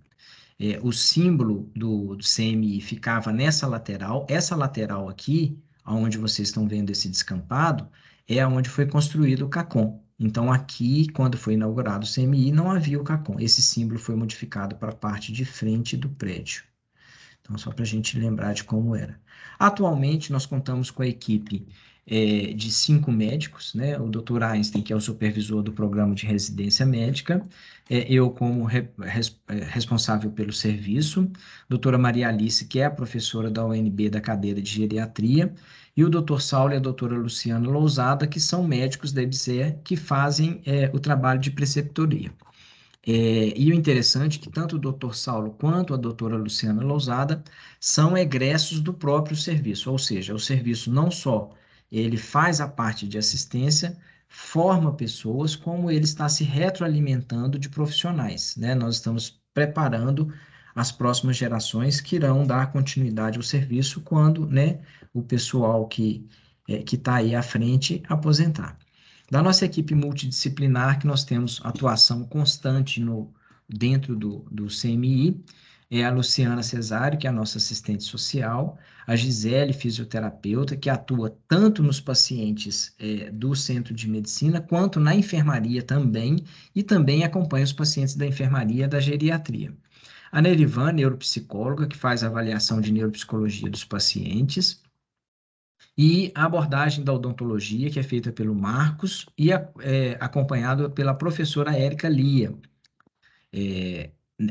O símbolo do CMI ficava nessa lateral. Essa lateral aqui, onde vocês estão vendo esse descampado, é onde foi construído o CACOM. Então, aqui, quando foi inaugurado o CMI, não havia o CACOM. Esse símbolo foi modificado para a parte de frente do prédio. Então, só para a gente lembrar de como era. Atualmente, nós contamos com a equipe de 5 médicos, né? O Dr. Einstein, que é o supervisor do programa de residência médica, eu como responsável pelo serviço, doutora Maria Alice, que é a professora da UNB da cadeira de geriatria, e o Dr. Saulo e a doutora Luciana Lousada, que são médicos da EBSER, que fazem o trabalho de preceptoria. E o interessante é que tanto o Dr. Saulo quanto a doutora Luciana Lousada são egressos do próprio serviço, ou seja, o serviço não só ele faz a parte de assistência, forma pessoas, como ele está se retroalimentando de profissionais, né? Nós estamos preparando as próximas gerações que irão dar continuidade ao serviço quando, né, o pessoal que está aí à frente aposentar. Da nossa equipe multidisciplinar, que nós temos atuação constante dentro do CMI, é a Luciana Cesário, que é a nossa assistente social, a Gisele, fisioterapeuta, que atua tanto nos pacientes do centro de medicina, quanto na enfermaria também, e também acompanha os pacientes da enfermaria da geriatria. A Nerivan, neuropsicóloga, que faz a avaliação de neuropsicologia dos pacientes, e a abordagem da odontologia, que é feita pelo Marcos, e acompanhado pela professora Érica Lia.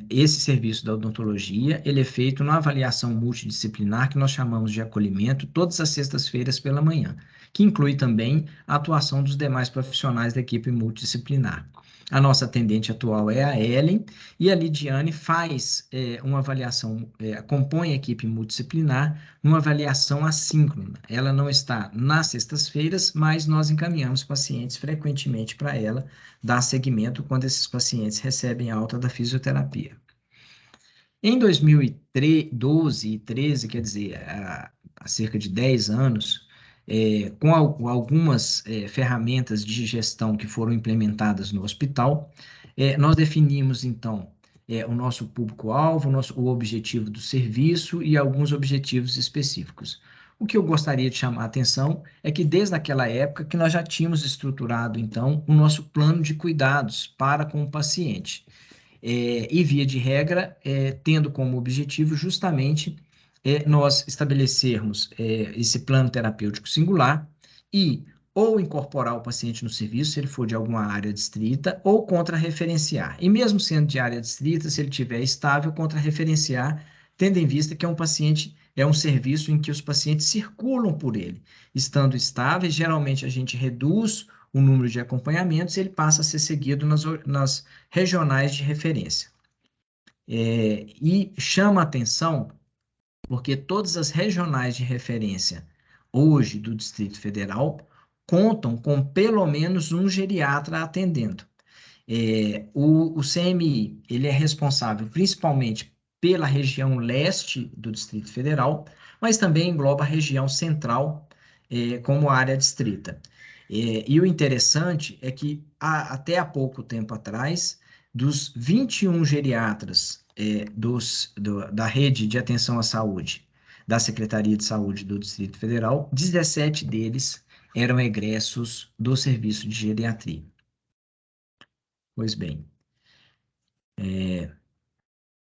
Esse serviço da odontologia, ele é feito na avaliação multidisciplinar, que nós chamamos de acolhimento, todas as sextas-feiras pela manhã, que inclui também a atuação dos demais profissionais da equipe multidisciplinar. A nossa atendente atual é a Ellen, e a Lidiane faz uma avaliação, compõe a equipe multidisciplinar numa avaliação assíncrona. Ela não está nas sextas-feiras, mas nós encaminhamos pacientes frequentemente para ela, dar seguimento quando esses pacientes recebem alta da fisioterapia. Em 2012 e 2013, quer dizer, há cerca de 10 anos, com algumas ferramentas de gestão que foram implementadas no hospital, nós definimos, então, o nosso público-alvo, o objetivo do serviço e alguns objetivos específicos. O que eu gostaria de chamar a atenção é que desde aquela época que nós já tínhamos estruturado, então, o nosso plano de cuidados para com o paciente. E via de regra, tendo como objetivo justamente nós estabelecermos esse plano terapêutico singular e ou incorporar o paciente no serviço, se ele for de alguma área distrita, ou contra-referenciar. E mesmo sendo de área distrita, se ele estiver estável, contra-referenciar, tendo em vista que é um serviço em que os pacientes circulam por ele. Estando estáveis, geralmente a gente reduz o número de acompanhamentos e ele passa a ser seguido nas regionais de referência. E chama a atenção porque todas as regionais de referência hoje do Distrito Federal contam com pelo menos um geriatra atendendo. O CMI, ele é responsável principalmente pela região leste do Distrito Federal, mas também engloba a região central como área distrita. E o interessante é que até há pouco tempo atrás, dos 21 geriatras da rede de atenção à saúde da Secretaria de Saúde do Distrito Federal, 17 deles eram egressos do serviço de geriatria. Pois bem,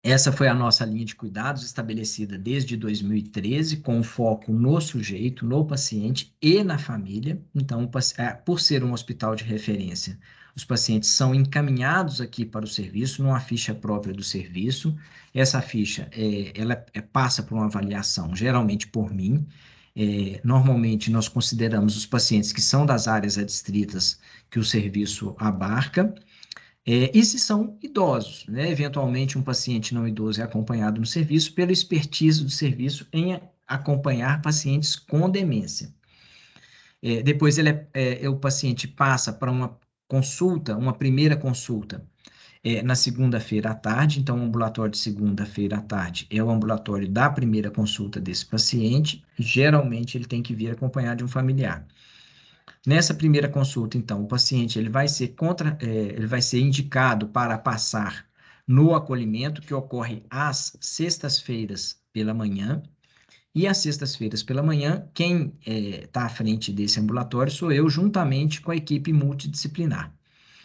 essa foi a nossa linha de cuidados estabelecida desde 2013, com foco no sujeito, no paciente e na família. Então, por ser um hospital de referência, os pacientes são encaminhados aqui para o serviço, numa ficha própria do serviço. Essa ficha, ela passa por uma avaliação, geralmente por mim. Normalmente, nós consideramos os pacientes que são das áreas adstritas que o serviço abarca, e se são idosos, né? Eventualmente, um paciente não idoso é acompanhado no serviço pela expertise do serviço em acompanhar pacientes com demência. Depois, o paciente passa para uma consulta, uma primeira consulta, na segunda-feira à tarde. Então, o ambulatório de segunda-feira à tarde é o ambulatório da primeira consulta desse paciente. Geralmente, ele tem que vir acompanhado de um familiar. Nessa primeira consulta, então, o paciente ele vai ser indicado para passar no acolhimento, que ocorre às sextas-feiras pela manhã. E às sextas-feiras pela manhã, quem está à frente desse ambulatório sou eu, juntamente com a equipe multidisciplinar.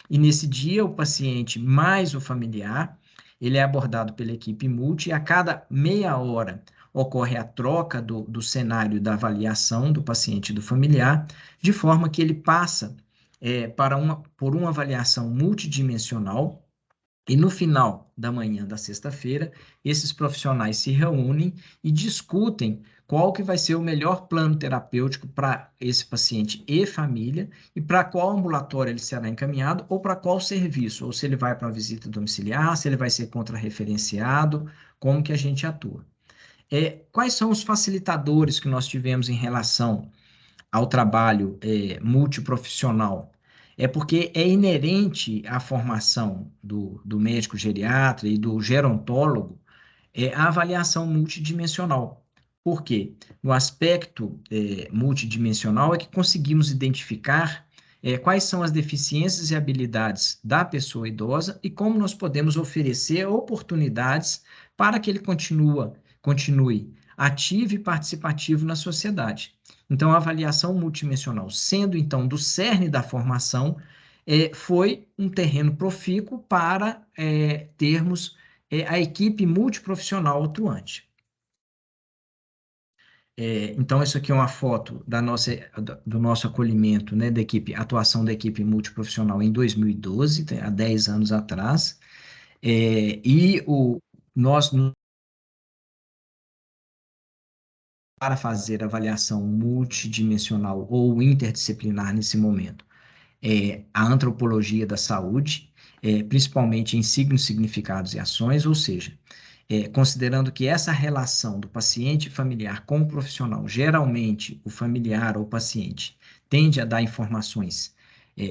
E nesse dia, o paciente mais o familiar, ele é abordado pela equipe multi, e a cada meia hora ocorre a troca do cenário da avaliação do paciente e do familiar, de forma que ele passa por uma avaliação multidimensional. E no final da manhã da sexta-feira, esses profissionais se reúnem e discutem qual que vai ser o melhor plano terapêutico para esse paciente e família, e para qual ambulatório ele será encaminhado, ou para qual serviço, ou se ele vai para uma visita domiciliar, se ele vai ser contrarreferenciado, como que a gente atua. Quais são os facilitadores que nós tivemos em relação ao trabalho multiprofissional? Porque é inerente à formação do médico geriatra e do gerontólogo a avaliação multidimensional. Por quê? No aspecto multidimensional é que conseguimos identificar quais são as deficiências e habilidades da pessoa idosa e como nós podemos oferecer oportunidades para que ele continue ativo e participativo na sociedade. Então, a avaliação multidimensional, sendo então do cerne da formação, foi um terreno profícuo para termos a equipe multiprofissional atuante. Então, isso aqui é uma foto do nosso acolhimento, né, atuação da equipe multiprofissional em 2012, há 10 anos atrás, nós, para fazer avaliação multidimensional ou interdisciplinar nesse momento, a antropologia da saúde, principalmente em signos, significados e ações, ou seja, considerando que essa relação do paciente familiar com o profissional, geralmente o familiar ou o paciente tende a dar informações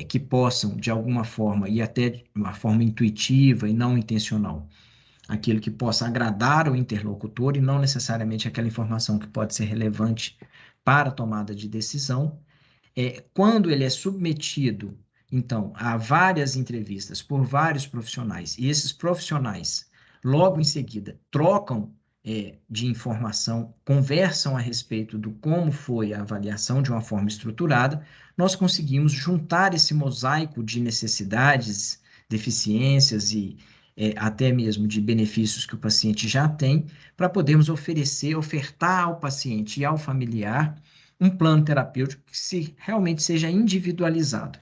que possam, de alguma forma, e até de uma forma intuitiva e não intencional, aquilo que possa agradar o interlocutor e não necessariamente aquela informação que pode ser relevante para a tomada de decisão. Quando ele é submetido, então, a várias entrevistas por vários profissionais, e esses profissionais, logo em seguida, trocam de informação, conversam a respeito do como foi a avaliação de uma forma estruturada, nós conseguimos juntar esse mosaico de necessidades, deficiências e até mesmo de benefícios que o paciente já tem, para podermos ofertar ao paciente e ao familiar um plano terapêutico que realmente seja individualizado.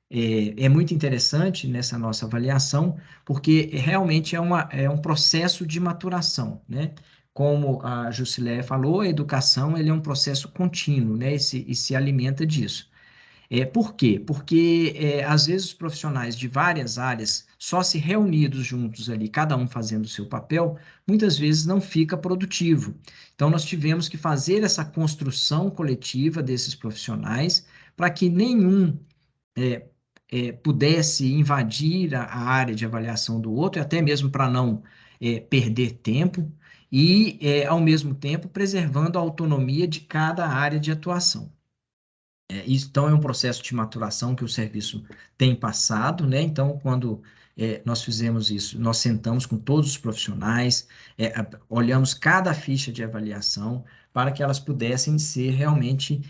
É muito interessante nessa nossa avaliação, porque realmente é um processo de maturação, né? Como a Jusilé falou, a educação ele é um processo contínuo, né? E se alimenta disso. Por quê? Porque, às vezes, os profissionais de várias áreas, só se reunidos juntos ali, cada um fazendo o seu papel, muitas vezes não fica produtivo. Então, nós tivemos que fazer essa construção coletiva desses profissionais para que nenhum pudesse invadir a área de avaliação do outro, e até mesmo para não perder tempo, e, ao mesmo tempo, preservando a autonomia de cada área de atuação. Então, é um processo de maturação que o serviço tem passado, né? Então, quando nós fizemos isso, nós sentamos com todos os profissionais, olhamos cada ficha de avaliação para que elas pudessem ser realmente,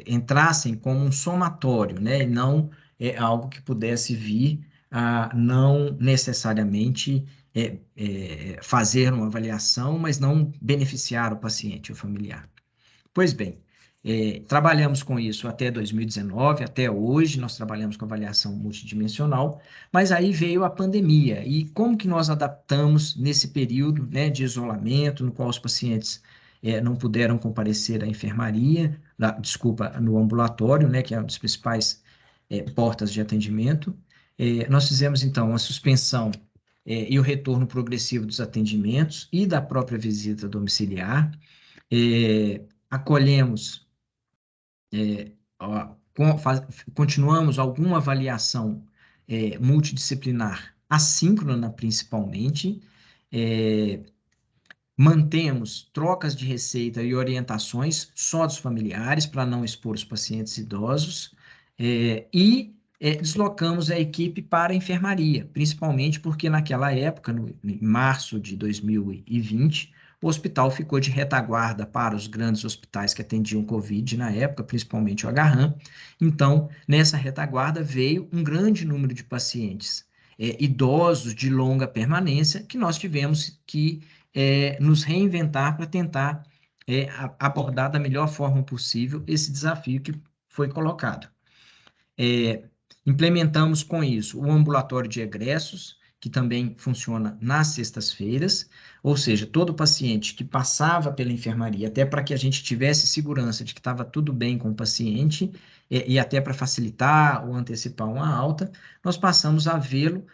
entrassem como um somatório, né? E não algo que pudesse vir a não necessariamente fazer uma avaliação, mas não beneficiar o paciente, o familiar. Pois bem, Trabalhamos com isso até 2019, até hoje nós trabalhamos com avaliação multidimensional, mas aí veio a pandemia. E como que nós adaptamos nesse período, né, de isolamento, no qual os pacientes não puderam comparecer à enfermaria, no ambulatório, né, que é uma das principais portas de atendimento. Nós fizemos, então, a suspensão e o retorno progressivo dos atendimentos e da própria visita domiciliar. Acolhemos, continuamos alguma avaliação multidisciplinar, assíncrona principalmente, mantemos trocas de receita e orientações só dos familiares, para não expor os pacientes idosos, e deslocamos a equipe para a enfermaria, principalmente porque naquela época, em março de 2020, o hospital ficou de retaguarda para os grandes hospitais que atendiam Covid na época, principalmente o Agarram. Então, nessa retaguarda veio um grande número de pacientes idosos de longa permanência que nós tivemos que nos reinventar para tentar abordar da melhor forma possível esse desafio que foi colocado. Implementamos com isso o ambulatório de egressos, que também funciona nas sextas-feiras, ou seja, todo paciente que passava pela enfermaria, até para que a gente tivesse segurança de que estava tudo bem com o paciente, e até para facilitar ou antecipar uma alta, nós passamos a vê-lo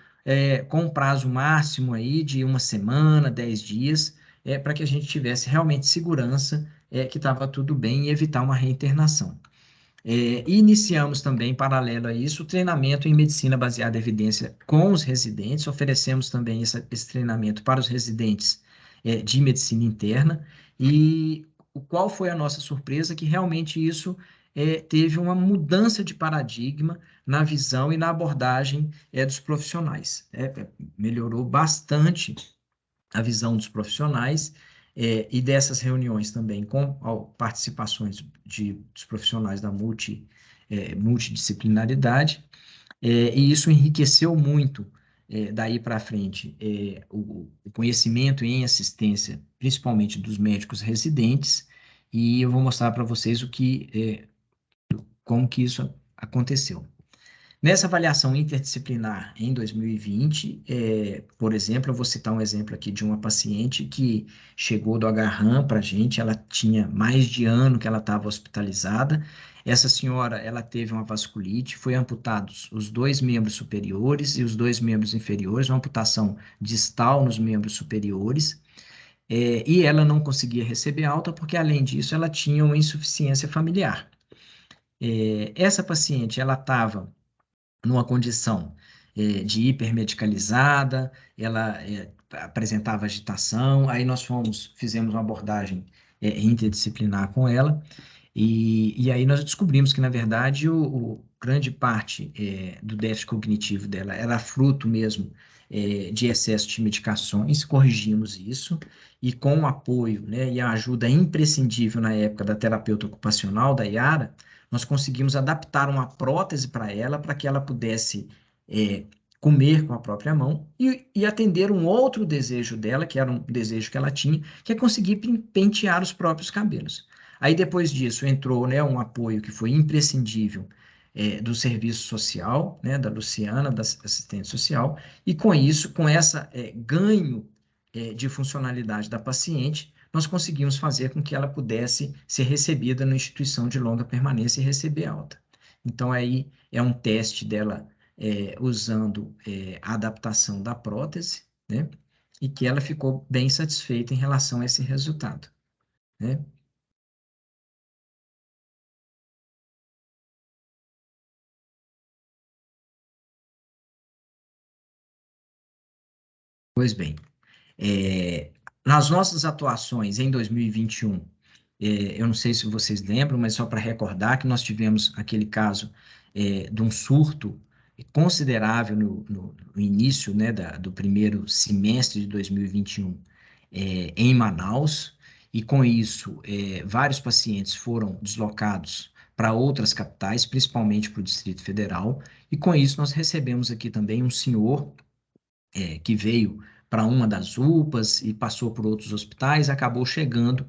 com um prazo máximo aí de 1 semana, 10 dias, para que a gente tivesse realmente segurança que estava tudo bem e evitar uma reinternação. Iniciamos também, paralelo a isso, o treinamento em medicina baseada em evidência com os residentes, oferecemos também esse treinamento para os residentes de medicina interna, e qual foi a nossa surpresa? Que realmente isso teve uma mudança de paradigma na visão e na abordagem dos profissionais. Melhorou bastante a visão dos profissionais, e dessas reuniões também com participações dos profissionais da multidisciplinaridade, e isso enriqueceu muito, daí para frente, o conhecimento em assistência, principalmente dos médicos residentes, e eu vou mostrar para vocês como que isso aconteceu. Nessa avaliação interdisciplinar em 2020, por exemplo, eu vou citar um exemplo aqui de uma paciente que chegou do Agarram para a gente, ela tinha mais de ano que ela estava hospitalizada. Essa senhora, ela teve uma vasculite, foi amputados os 2 membros superiores e os 2 membros inferiores, uma amputação distal nos membros superiores, e ela não conseguia receber alta porque, além disso, ela tinha uma insuficiência familiar. Essa paciente, ela estava numa condição de hipermedicalizada, ela apresentava agitação, aí nós fizemos uma abordagem interdisciplinar com ela, e aí nós descobrimos que, na verdade, grande parte do déficit cognitivo dela era fruto mesmo de excesso de medicações, corrigimos isso, e com o apoio, né, e a ajuda imprescindível na época da terapeuta ocupacional, da Yara, nós conseguimos adaptar uma prótese para ela, para que ela pudesse comer com a própria mão e atender um outro desejo dela, que era um desejo que ela tinha, que é conseguir pentear os próprios cabelos. Aí, depois disso, entrou, né, um apoio que foi imprescindível do serviço social, né, da Luciana, da assistente social, e com isso, com essa ganho de funcionalidade da paciente, nós conseguimos fazer com que ela pudesse ser recebida na instituição de longa permanência e receber alta. Então, aí é um teste dela usando a adaptação da prótese, né? E que ela ficou bem satisfeita em relação a esse resultado, né? Pois bem, nas nossas atuações em 2021, eu não sei se vocês lembram, mas só para recordar que nós tivemos aquele caso de um surto considerável no início, né, do primeiro semestre de 2021 em Manaus, e com isso vários pacientes foram deslocados para outras capitais, principalmente para o Distrito Federal, e com isso nós recebemos aqui também um senhor que veio para uma das UPAs e passou por outros hospitais, acabou chegando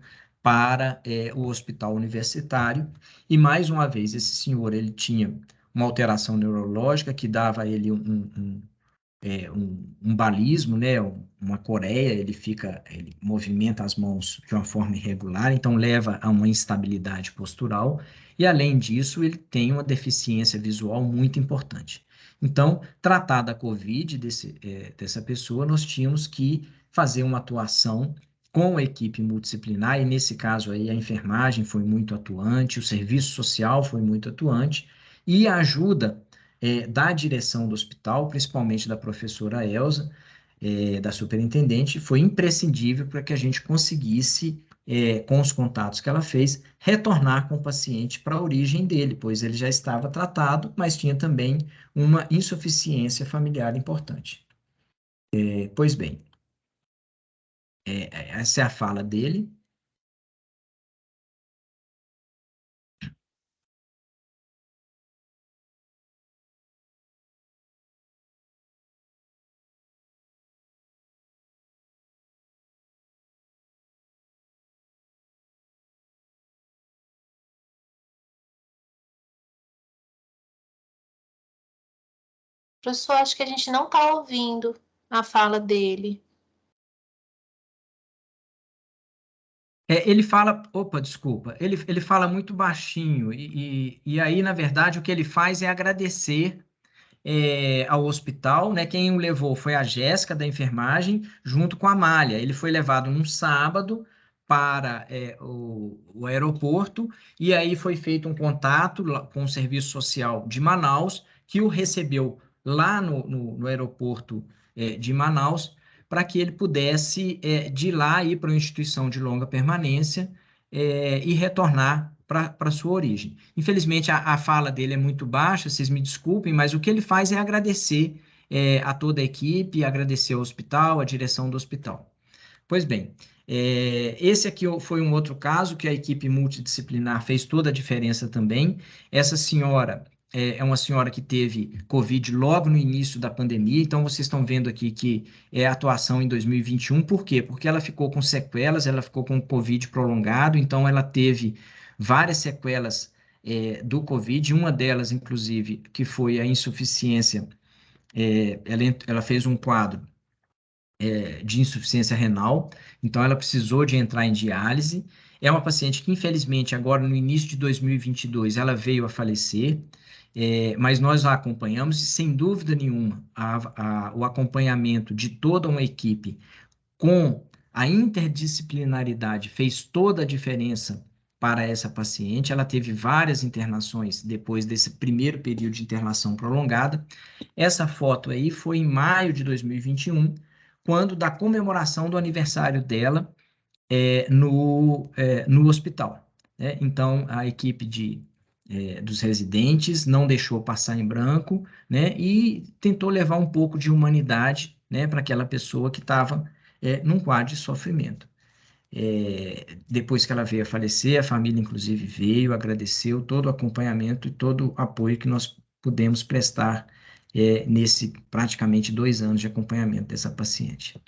para o hospital universitário. E, mais uma vez, esse senhor ele tinha uma alteração neurológica que dava a ele um balismo, né, uma coreia, ele movimenta as mãos de uma forma irregular, então leva a uma instabilidade postural, e além disso, ele tem uma deficiência visual muito importante. Então, tratar da COVID dessa pessoa, nós tínhamos que fazer uma atuação com a equipe multidisciplinar, e nesse caso aí a enfermagem foi muito atuante, o serviço social foi muito atuante, e a ajuda da direção do hospital, principalmente da professora Elza, da superintendente, foi imprescindível para que a gente conseguisse, com os contatos que ela fez, retornar com o paciente para a origem dele, pois ele já estava tratado, mas tinha também uma insuficiência familiar importante. Pois bem, essa é a fala dele. Professor, acho que a gente não está ouvindo a fala dele. Ele fala, opa, desculpa, ele fala muito baixinho, e aí, na verdade, o que ele faz é agradecer ao hospital, né? Quem o levou foi a Jéssica, da enfermagem, junto com a Amália. Ele foi levado num sábado para o aeroporto, e aí foi feito um contato com o Serviço Social de Manaus, que o recebeu lá no aeroporto de Manaus, para que ele pudesse de lá ir para uma instituição de longa permanência e retornar para sua origem. Infelizmente, a fala dele é muito baixa, vocês me desculpem, mas o que ele faz é agradecer a toda a equipe, agradecer ao hospital, a direção do hospital. Pois bem, esse aqui foi um outro caso que a equipe multidisciplinar fez toda a diferença também. Essa senhora é uma senhora que teve Covid logo no início da pandemia, então vocês estão vendo aqui que é a atuação em 2021. Por quê? Porque ela ficou com sequelas, ela ficou com Covid prolongado, então ela teve várias sequelas do Covid, uma delas, inclusive, que foi a insuficiência, ela fez um quadro de insuficiência renal, então ela precisou de entrar em diálise. É uma paciente que, infelizmente, agora no início de 2022, ela veio a falecer, mas nós a acompanhamos e, sem dúvida nenhuma, o acompanhamento de toda uma equipe com a interdisciplinaridade fez toda a diferença para essa paciente. Ela teve várias internações depois desse primeiro período de internação prolongada. Essa foto aí foi em maio de 2021, quando da comemoração do aniversário dela no hospital, né? Então, a equipe dos residentes não deixou passar em branco, né? E tentou levar um pouco de humanidade, né, para aquela pessoa que estava num quadro de sofrimento. Depois que ela veio a falecer, a família, inclusive, veio, agradeceu todo o acompanhamento e todo o apoio que nós pudemos prestar nesse praticamente 2 anos de acompanhamento dessa paciente.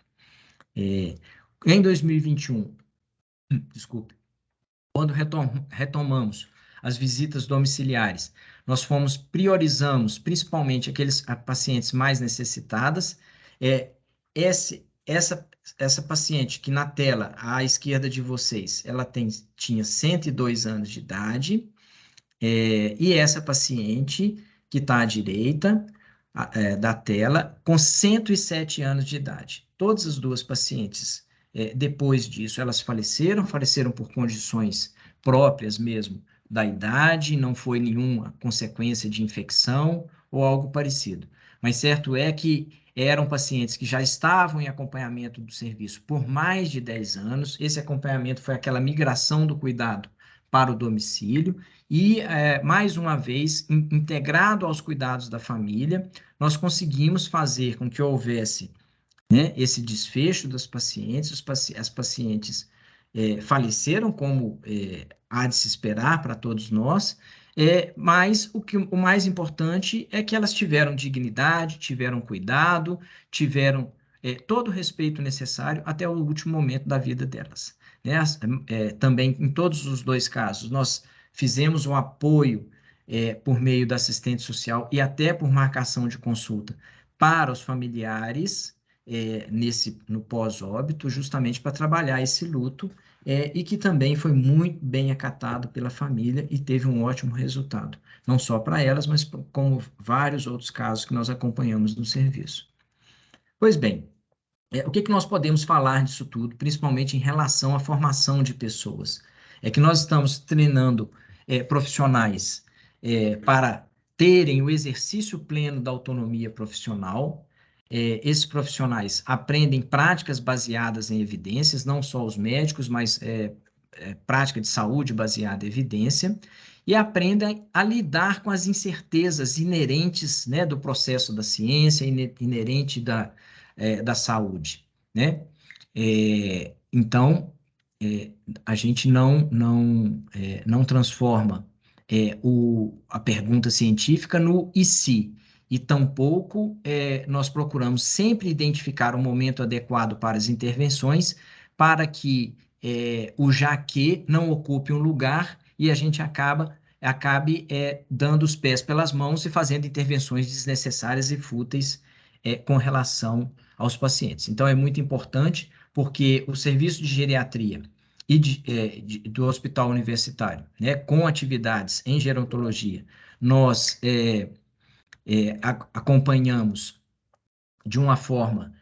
Em 2021, desculpe, quando retomamos as visitas domiciliares, nós priorizamos principalmente aqueles pacientes mais necessitadas. Essa paciente que na tela à esquerda de vocês, ela tinha 102 anos de idade, e essa paciente que está à direita da tela, com 107 anos de idade. Todas as duas pacientes, depois disso, elas faleceram por condições próprias mesmo da idade, não foi nenhuma consequência de infecção ou algo parecido. Mas certo é que eram pacientes que já estavam em acompanhamento do serviço por mais de 10 anos. Esse acompanhamento foi aquela migração do cuidado para o domicílio e, mais uma vez, integrado aos cuidados da família, nós conseguimos fazer com que houvesse, né, esse desfecho das pacientes. As pacientes faleceram, como há de se esperar para todos nós, mas o mais importante é que elas tiveram dignidade, tiveram cuidado, tiveram todo o respeito necessário até o último momento da vida delas. né? Também, em todos os dois casos, nós fizemos um apoio por meio da assistente social e até por marcação de consulta para os familiares no pós-óbito, justamente para trabalhar esse luto, e que também foi muito bem acatado pela família e teve um ótimo resultado, não só para elas, mas como vários outros casos que nós acompanhamos no serviço. Pois bem, o que nós podemos falar disso tudo, principalmente em relação à formação de pessoas? É que nós estamos treinando profissionais para terem o exercício pleno da autonomia profissional. Esses profissionais aprendem práticas baseadas em evidências, não só os médicos, mas prática de saúde baseada em evidência, e aprendem a lidar com as incertezas inerentes, né, do processo da ciência, inerente da saúde, né? Então, a gente não transforma a pergunta científica no e se, e tampouco nós procuramos sempre identificar o momento adequado para as intervenções, para que o já que não ocupe um lugar e a gente acabe dando os pés pelas mãos e fazendo intervenções desnecessárias e fúteis com relação aos pacientes. Então, é muito importante, porque o serviço de geriatria e do hospital universitário, né, com atividades em gerontologia, nós acompanhamos de uma forma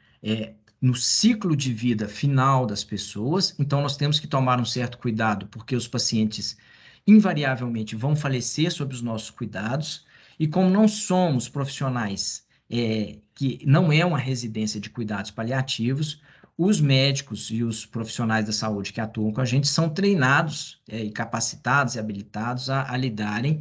no ciclo de vida final das pessoas. Então, nós temos que tomar um certo cuidado, porque os pacientes invariavelmente vão falecer sob os nossos cuidados, e como não somos profissionais que não é uma residência de cuidados paliativos, os médicos e os profissionais da saúde que atuam com a gente são treinados e capacitados e habilitados a lidarem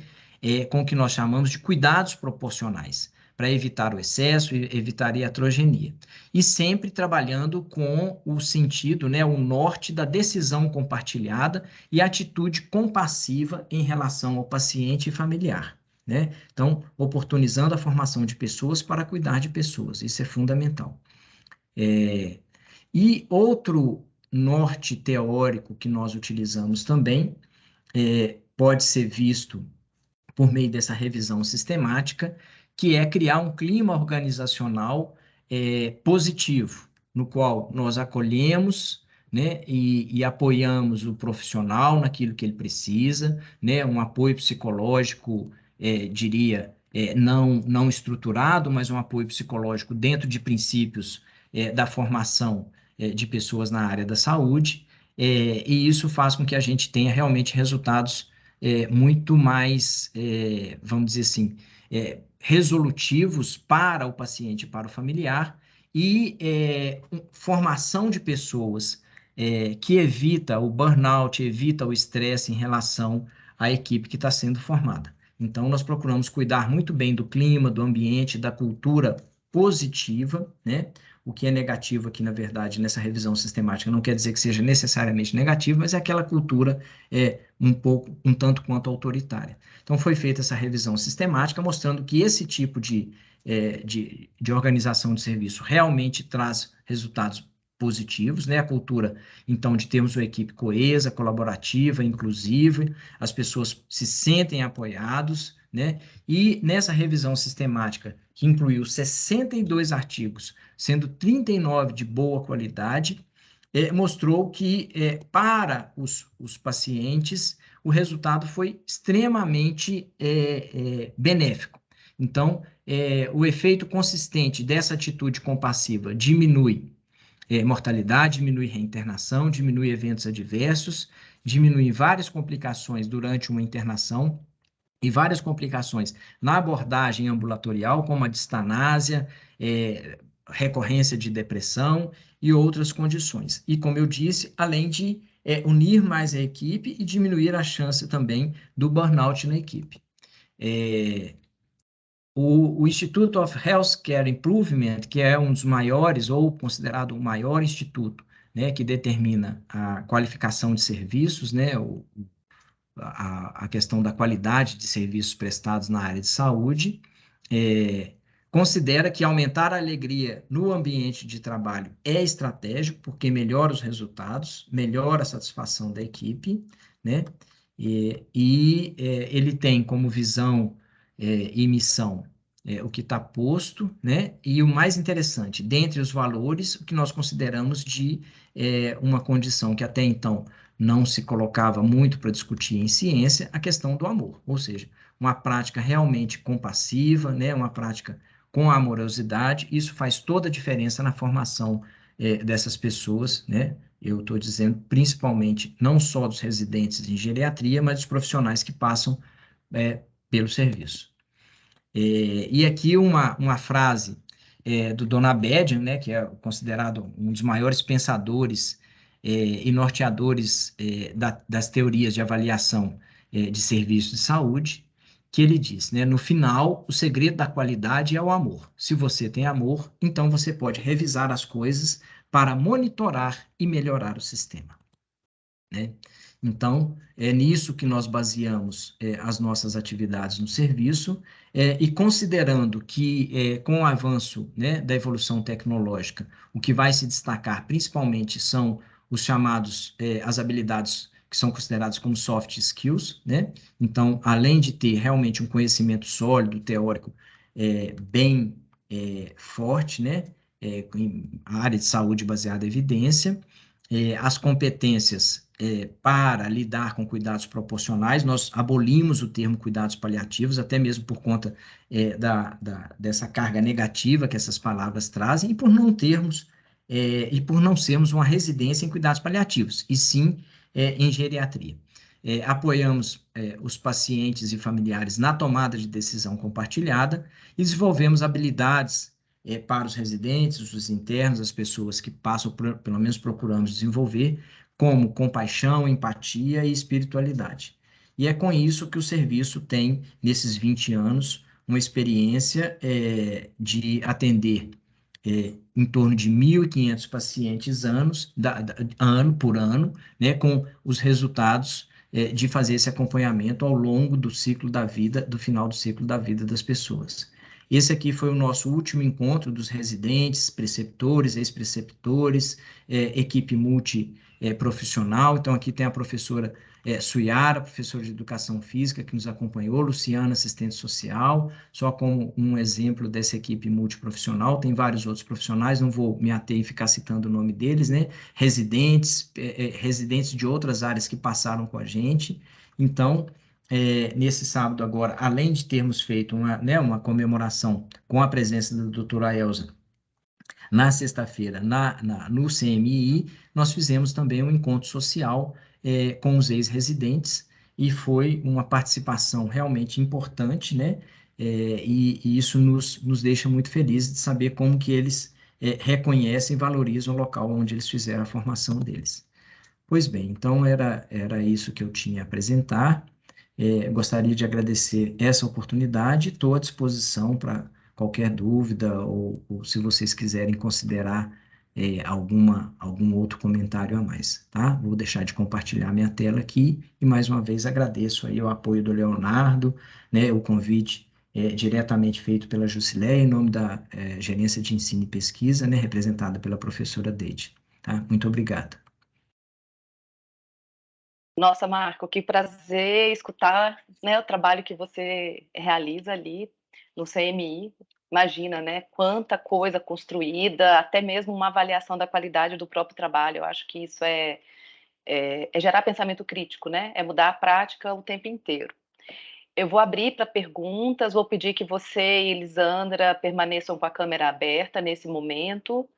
com o que nós chamamos de cuidados proporcionais, para evitar o excesso e evitar a iatrogenia. E sempre trabalhando com o sentido, né, o norte da decisão compartilhada e atitude compassiva em relação ao paciente e familiar, né? Então, oportunizando a formação de pessoas para cuidar de pessoas, isso é fundamental. E outro norte teórico que nós utilizamos também pode ser visto por meio dessa revisão sistemática, que é criar um clima organizacional positivo, no qual nós acolhemos, né, e apoiamos o profissional naquilo que ele precisa, né, um apoio psicológico, diria, não estruturado, mas um apoio psicológico dentro de princípios da formação de pessoas na área da saúde, e isso faz com que a gente tenha realmente resultados muito mais, vamos dizer assim, resolutivos para o paciente e para o familiar, e formação de pessoas que evita o burnout, evita o estresse em relação à equipe que está sendo formada. Então, nós procuramos cuidar muito bem do clima, do ambiente, da cultura positiva, né? O que é negativo aqui, na verdade, nessa revisão sistemática, não quer dizer que seja necessariamente negativo, mas é aquela cultura um tanto quanto autoritária. Então, foi feita essa revisão sistemática, mostrando que esse tipo de organização de serviço realmente traz resultados positivos, né? A cultura, então, de termos uma equipe coesa, colaborativa, inclusiva, as pessoas se sentem apoiados, né? E nessa revisão sistemática, que incluiu 62 artigos, sendo 39 de boa qualidade, mostrou que para os pacientes o resultado foi extremamente benéfico. Então, o efeito consistente dessa atitude compassiva diminui mortalidade, diminui reinternação, diminui eventos adversos, diminui várias complicações durante uma internação e várias complicações na abordagem ambulatorial, como a distanásia, recorrência de depressão e outras condições. E, como eu disse, além de unir mais a equipe e diminuir a chance também do burnout na equipe. O Institute of Healthcare Improvement, que é um dos maiores, ou considerado o maior instituto, né, que determina a qualificação de serviços, né, a questão da qualidade de serviços prestados na área de saúde, considera que aumentar a alegria no ambiente de trabalho é estratégico, porque melhora os resultados, melhora a satisfação da equipe, né? Ele tem como visão e missão o que está posto, né? E o mais interessante, dentre os valores, o que nós consideramos de uma condição que até então não se colocava muito para discutir em ciência, a questão do amor, ou seja, uma prática realmente compassiva, né? Uma prática com amorosidade, isso faz toda a diferença na formação dessas pessoas, né? Eu estou dizendo principalmente não só dos residentes em geriatria, mas dos profissionais que passam pelo serviço. E aqui uma frase do Dona Abedian, né, que é considerado um dos maiores pensadores e norteadores das teorias de avaliação de serviços de saúde, que ele diz, né, no final, o segredo da qualidade é o amor. Se você tem amor, então você pode revisar as coisas para monitorar e melhorar o sistema, né? Então, é nisso que nós baseamos as nossas atividades no serviço, e considerando que, com o avanço, né, da evolução tecnológica, o que vai se destacar principalmente são os chamados, as habilidades que são consideradas como soft skills, né? Então, além de ter realmente um conhecimento sólido, teórico, bem forte, né? Em área de saúde baseada em evidência, as competências para lidar com cuidados proporcionais, nós abolimos o termo cuidados paliativos, até mesmo por conta dessa carga negativa que essas palavras trazem, e por não termos, e por não sermos uma residência em cuidados paliativos, e sim em geriatria. Apoiamos os pacientes e familiares na tomada de decisão compartilhada e desenvolvemos habilidades para os residentes, os internos, as pessoas que passam, pelo menos procuramos desenvolver, como compaixão, empatia e espiritualidade. E é com isso que o serviço tem, nesses 20 anos, uma experiência de atender em torno de 1.500 pacientes ano por ano, né, com os resultados de fazer esse acompanhamento ao longo do ciclo da vida, do final do ciclo da vida das pessoas. Esse aqui foi o nosso último encontro dos residentes, preceptores, ex-preceptores, equipe multiprofissional. Então, aqui tem a professora Suyara, professora de Educação Física, que nos acompanhou, Luciana, assistente social, só como um exemplo dessa equipe multiprofissional. Tem vários outros profissionais, não vou me ater e ficar citando o nome deles, né? Residentes, residentes de outras áreas que passaram com a gente. Então, nesse sábado agora, além de termos feito uma comemoração com a presença da doutora Elza, na sexta-feira, no CMI, nós fizemos também um encontro social com os ex-residentes, e foi uma participação realmente importante, né? E isso nos deixa muito felizes de saber como que eles reconhecem e valorizam o local onde eles fizeram a formação deles. Pois bem, então era isso que eu tinha a apresentar. Gostaria de agradecer essa oportunidade, estou à disposição para qualquer dúvida ou se vocês quiserem considerar algum outro comentário a mais, tá? Vou deixar de compartilhar minha tela aqui e mais uma vez agradeço aí o apoio do Leonardo, né, o convite diretamente feito pela Jusileia, em nome da Gerência de Ensino e Pesquisa, né, representada pela professora Deide, tá? Muito obrigado. Nossa, Marco, que prazer escutar, né, o trabalho que você realiza ali no CMI. Imagina, né, quanta coisa construída, até mesmo uma avaliação da qualidade do próprio trabalho. Eu acho que isso é gerar pensamento crítico, né? É mudar a prática o tempo inteiro. Eu vou abrir para perguntas, vou pedir que você e Elisandra permaneçam com a câmera aberta nesse momento.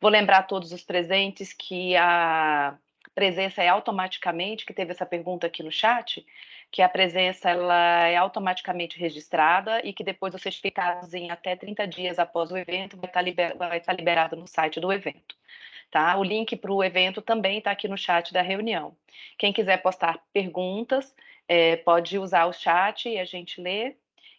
Vou lembrar a todos os presentes que a presença é automaticamente, que teve essa pergunta aqui no chat, que a presença ela é automaticamente registrada e que depois os certificados em até 30 dias após o evento vai estar liberado no site do evento. Tá? O link para o evento também está aqui no chat da reunião. Quem quiser postar perguntas, pode usar o chat e a gente lê.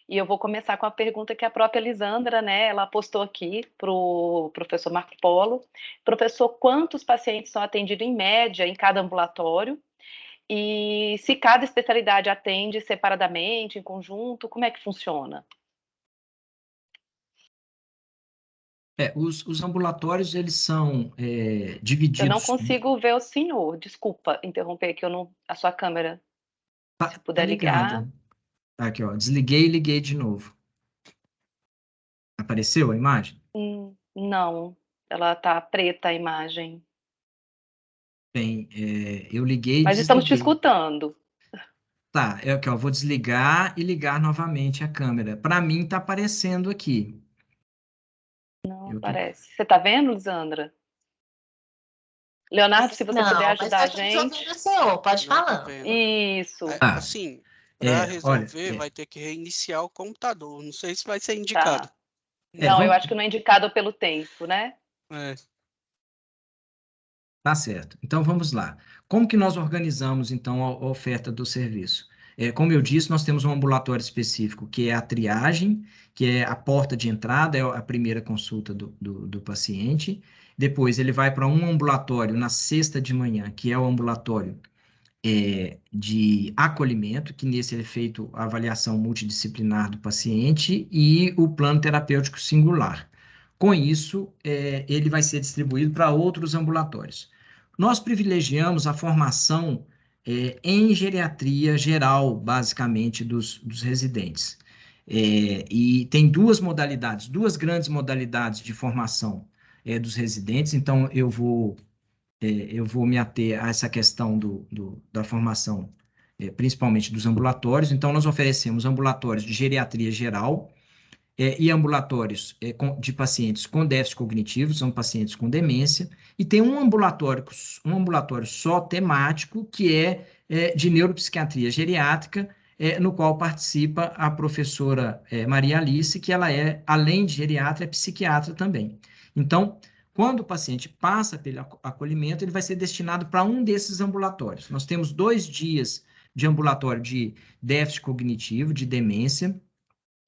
E eu vou começar com a pergunta que a própria Lisandra, né, ela postou aqui para o professor Marco Polo. Professor, quantos pacientes são atendidos em média em cada ambulatório? E se cada especialidade atende separadamente, em conjunto, como é que funciona? Os ambulatórios, eles são Eu não divididos... consigo ver o senhor. Desculpa interromper, que eu não... A sua câmera, se Tá puder ligar. ligada. Aqui, ó, desliguei e liguei de novo. Apareceu a imagem? Não, ela tá preta a imagem. Bem, eu liguei e Mas estamos te desliguei. escutando. Tá, aqui, ó, vou desligar e ligar novamente a câmera. Para mim, tá aparecendo aqui. Não Eu tô... aparece. Você tá vendo, Lisandra? Leonardo, se você puder Não, mas ajudar a nós estamos ouvindo gente. o senhor, pode Não tô falando. vendo. Isso, Ah, Assim, para olha, resolver, vai ter que reiniciar o computador. Não sei se vai ser indicado. tá. Não, eu vamos... acho que não é indicado pelo tempo, né? É, Tá certo. Então, vamos lá. Como que nós organizamos, então, a oferta do serviço? Como eu disse, nós temos um ambulatório específico, que é a triagem, que é a porta de entrada, é a primeira consulta do paciente. Depois, ele vai para um ambulatório na sexta de manhã, que é o ambulatório de acolhimento, que nesse é feito a avaliação multidisciplinar do paciente e o plano terapêutico singular. Com isso, ele vai ser distribuído para outros ambulatórios. Nós privilegiamos a formação em geriatria geral, basicamente, dos residentes. E tem duas modalidades, duas grandes modalidades de formação dos residentes, então eu vou me ater a essa questão da formação, principalmente dos ambulatórios. Então, nós oferecemos ambulatórios de geriatria geral e ambulatórios de pacientes com déficit cognitivo, são pacientes com demência, e tem um ambulatório só temático, que é de neuropsiquiatria geriátrica, no qual participa a professora Maria Alice, que ela além de geriatra, é psiquiatra também. Então, quando o paciente passa pelo acolhimento, ele vai ser destinado para um desses ambulatórios. Nós temos 2 dias de ambulatório de déficit cognitivo, de demência,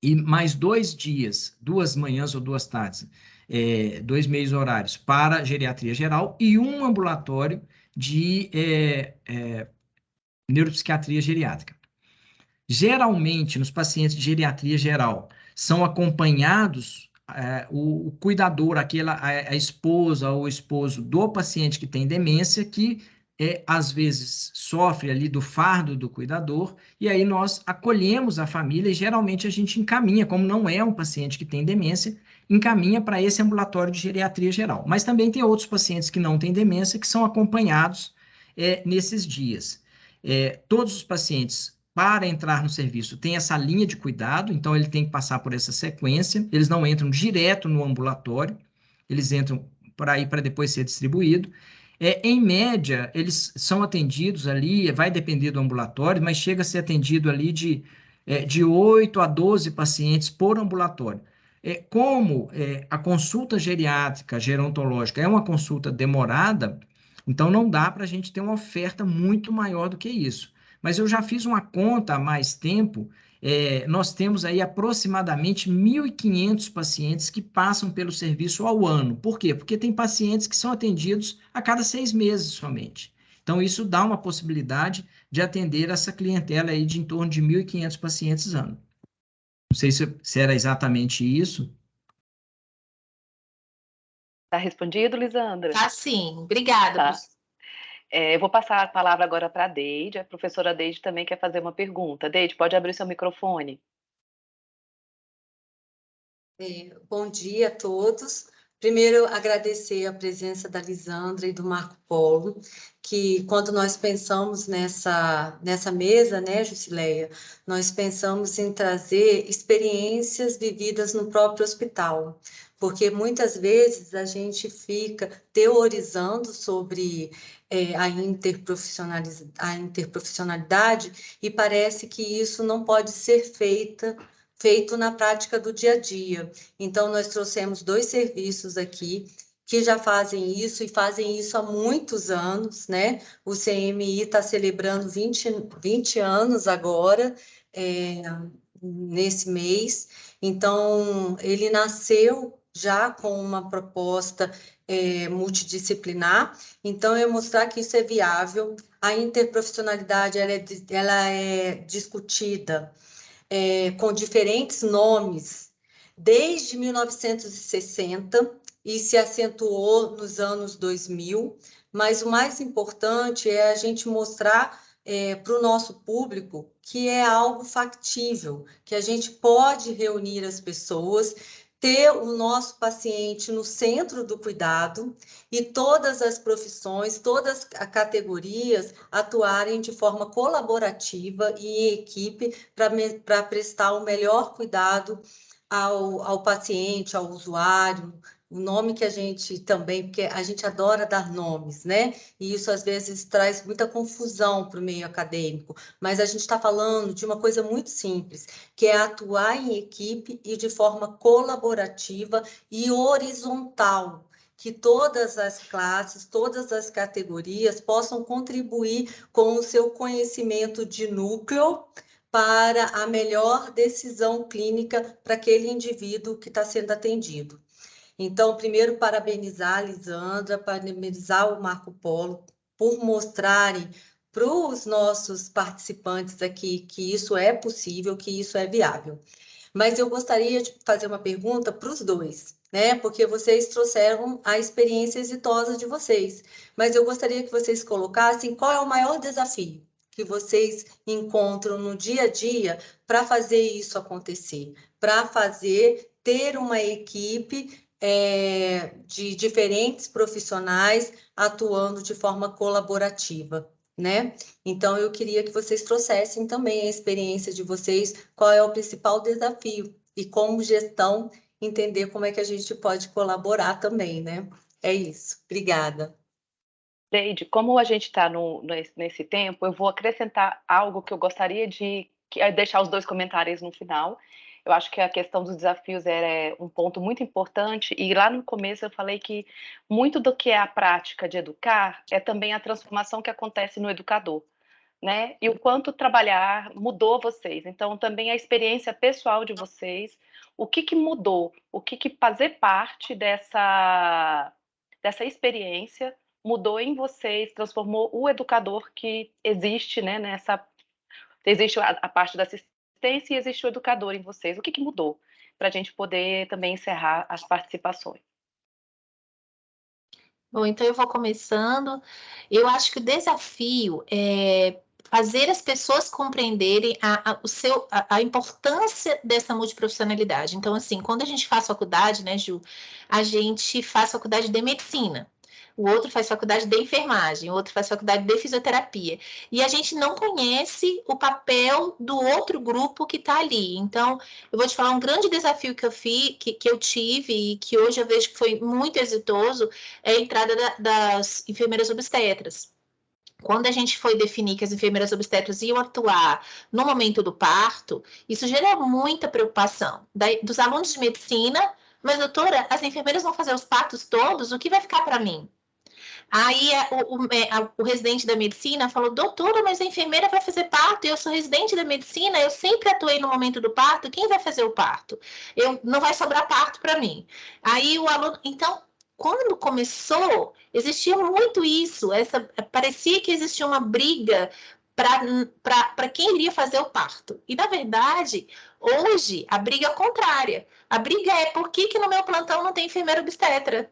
e mais 2 dias, 2 manhãs ou 2 tardes, 2 meios horários para geriatria geral e um ambulatório de neuropsiquiatria geriátrica. Geralmente, nos pacientes de geriatria geral, são acompanhados o cuidador, a esposa ou o esposo do paciente que tem demência, que às vezes sofre ali do fardo do cuidador, e aí nós acolhemos a família e geralmente a gente encaminha, como não é um paciente que tem demência, encaminha para esse ambulatório de geriatria geral. Mas também tem outros pacientes que não têm demência que são acompanhados nesses dias. Todos os pacientes, para entrar no serviço, tem essa linha de cuidado, então ele tem que passar por essa sequência, eles não entram direto no ambulatório, eles entram para depois ser distribuído. Em média, eles são atendidos ali, vai depender do ambulatório, mas chega a ser atendido ali de 8 a 12 pacientes por ambulatório. Como a consulta geriátrica, gerontológica, é uma consulta demorada, então não dá para a gente ter uma oferta muito maior do que isso. Mas eu já fiz uma conta há mais tempo, nós temos aí aproximadamente 1.500 pacientes que passam pelo serviço ao ano. Por quê? Porque tem pacientes que são atendidos a cada 6 meses somente. Então, isso dá uma possibilidade de atender essa clientela aí de em torno de 1.500 pacientes ano. Não sei se era exatamente isso. Tá respondido, Lisandra? Tá sim, obrigada, Tá. professora. Eu vou passar a palavra agora para a Deide. A professora Deide também quer fazer uma pergunta. Deide, pode abrir seu microfone. Bom dia a todos. Primeiro, agradecer a presença da Lisandra e do Marco Polo, que quando nós pensamos nessa mesa, né, Jusileia, nós pensamos em trazer experiências vividas no próprio hospital, porque muitas vezes a gente fica teorizando sobre a interprofissionalidade e parece que isso não pode ser feito na prática do dia a dia. Então, nós trouxemos 2 serviços aqui que já fazem isso e fazem isso há muitos anos, né? O CMI está celebrando 20 anos agora, nesse mês. Então, ele nasceu já com uma proposta multidisciplinar. Então, eu mostrar que isso é viável. A interprofissionalidade ela é discutida com diferentes nomes, desde 1960, e se acentuou nos anos 2000, mas o mais importante é a gente mostrar para o nosso público que é algo factível, que a gente pode reunir as pessoas, ter o nosso paciente no centro do cuidado e todas as profissões, todas as categorias atuarem de forma colaborativa e em equipe para prestar o melhor cuidado ao paciente, ao usuário, o nome que a gente também, porque a gente adora dar nomes, né? E isso às vezes traz muita confusão para o meio acadêmico, mas a gente está falando de uma coisa muito simples, que é atuar em equipe e de forma colaborativa e horizontal, que todas as classes, todas as categorias possam contribuir com o seu conhecimento de núcleo para a melhor decisão clínica para aquele indivíduo que está sendo atendido. Então, primeiro, parabenizar a Lisandra, parabenizar o Marco Polo por mostrarem para os nossos participantes aqui que isso é possível, que isso é viável. Mas eu gostaria de fazer uma pergunta para os dois, né? Porque vocês trouxeram a experiência exitosa de vocês. Mas eu gostaria que vocês colocassem qual é o maior desafio que vocês encontram no dia a dia para fazer isso acontecer, para ter uma equipe de diferentes profissionais atuando de forma colaborativa, né? Então, eu queria que vocês trouxessem também a experiência de vocês, qual é o principal desafio e como gestão entender como é que a gente pode colaborar também, né? É isso. Obrigada. Deide, como a gente está nesse tempo, eu vou acrescentar algo que eu gostaria de deixar os dois comentários no final. Eu acho que a questão dos desafios é um ponto muito importante, e lá no começo eu falei que muito do que é a prática de educar é também a transformação que acontece no educador, né? E o quanto trabalhar mudou vocês. Então, também a experiência pessoal de vocês, o que mudou, o que fazer parte dessa experiência mudou em vocês, transformou o educador que existe, né, existe a parte da assistência e existe o educador em vocês. O que mudou? Para a gente poder também encerrar as participações. Bom, então eu vou começando. Eu acho que o desafio é fazer as pessoas compreenderem a importância dessa multiprofissionalidade. Então, assim, quando a gente faz faculdade, né, Ju, a gente faz faculdade de medicina. O outro faz faculdade de enfermagem, o outro faz faculdade de fisioterapia. E a gente não conhece o papel do outro grupo que está ali. Então, eu vou te falar um grande desafio que eu tive e que hoje eu vejo que foi muito exitoso, é a entrada das enfermeiras obstetras. Quando a gente foi definir que as enfermeiras obstetras iam atuar no momento do parto, isso gera muita preocupação dos alunos de medicina. Mas, doutora, as enfermeiras vão fazer os partos todos, o que vai ficar para mim? Aí o residente da medicina falou, doutora, mas a enfermeira vai fazer parto, eu sou residente da medicina, eu sempre atuei no momento do parto, quem vai fazer o parto? Não vai sobrar parto para mim. Aí o aluno, então, quando começou, existia muito isso, parecia que existia uma briga para quem iria fazer o parto. E, na verdade, hoje, a briga é contrária. A briga é por que no meu plantão não tem enfermeira obstetra?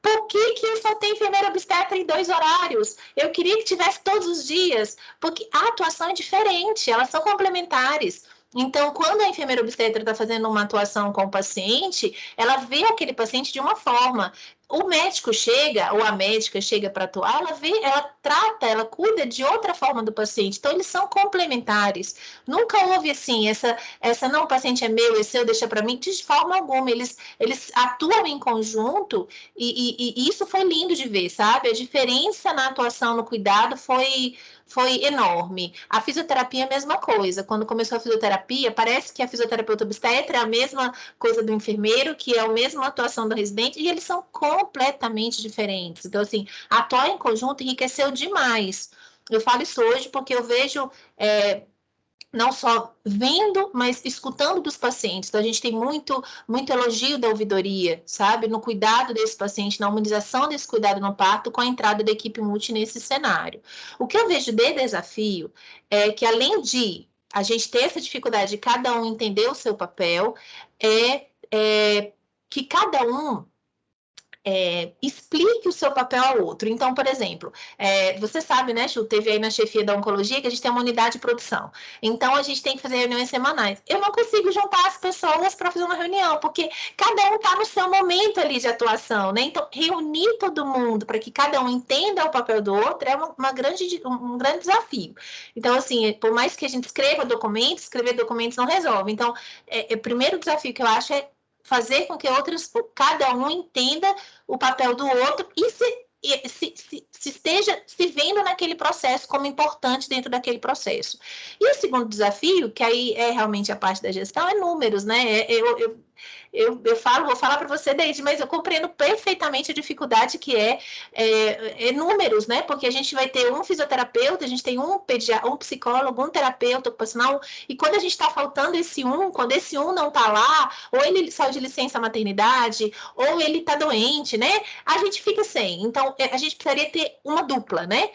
Por que só tem enfermeira obstetra em 2 horários? Eu queria que tivesse todos os dias, porque a atuação é diferente, elas são complementares. Então, quando a enfermeira obstetra está fazendo uma atuação com o paciente, ela vê aquele paciente de uma forma. O médico chega, ou a médica chega para atuar, ela trata, ela cuida de outra forma do paciente. Então, eles são complementares. Nunca houve assim, essa não, o paciente é meu, esse eu deixa para mim, de forma alguma. Eles atuam em conjunto e isso foi lindo de ver, sabe? A diferença na atuação, no cuidado foi enorme. A fisioterapia é a mesma coisa. Quando começou a fisioterapia, parece que a fisioterapeuta obstetra é a mesma coisa do enfermeiro, que é a mesma atuação do residente, e eles são completamente diferentes. Então, assim, atuar em conjunto enriqueceu demais. Eu falo isso hoje porque eu vejo não só vendo, mas escutando dos pacientes. Então, a gente tem muito elogio da ouvidoria, sabe? No cuidado desse paciente, na humanização desse cuidado no parto, com a entrada da equipe multi nesse cenário. O que eu vejo de desafio é que, além de a gente ter essa dificuldade de cada um entender o seu papel, que cada um explique o seu papel ao outro. Então, por exemplo, você sabe, né, Chu, teve aí na chefia da oncologia que a gente tem uma unidade de produção. Então, a gente tem que fazer reuniões semanais. Eu não consigo juntar as pessoas para fazer uma reunião, porque cada um está no seu momento ali de atuação, né? Então, reunir todo mundo para que cada um entenda o papel do outro é um grande desafio. Então, assim, por mais que a gente escreva documentos, escrever documentos não resolve. Então, o primeiro desafio que eu acho é fazer com que cada um entenda o papel do outro e se esteja se vendo naquele processo como importante dentro daquele processo. E o segundo desafio, que aí é realmente a parte da gestão, é números, né? Vou falar para você, Deide, mas eu compreendo perfeitamente a dificuldade que é números, né? Porque a gente vai ter um fisioterapeuta, a gente tem um psicólogo, um terapeuta ocupacional, e quando a gente está faltando quando esse um não está lá, ou ele saiu de licença maternidade, ou ele está doente, né? A gente fica sem. Então, a gente precisaria ter uma dupla, né?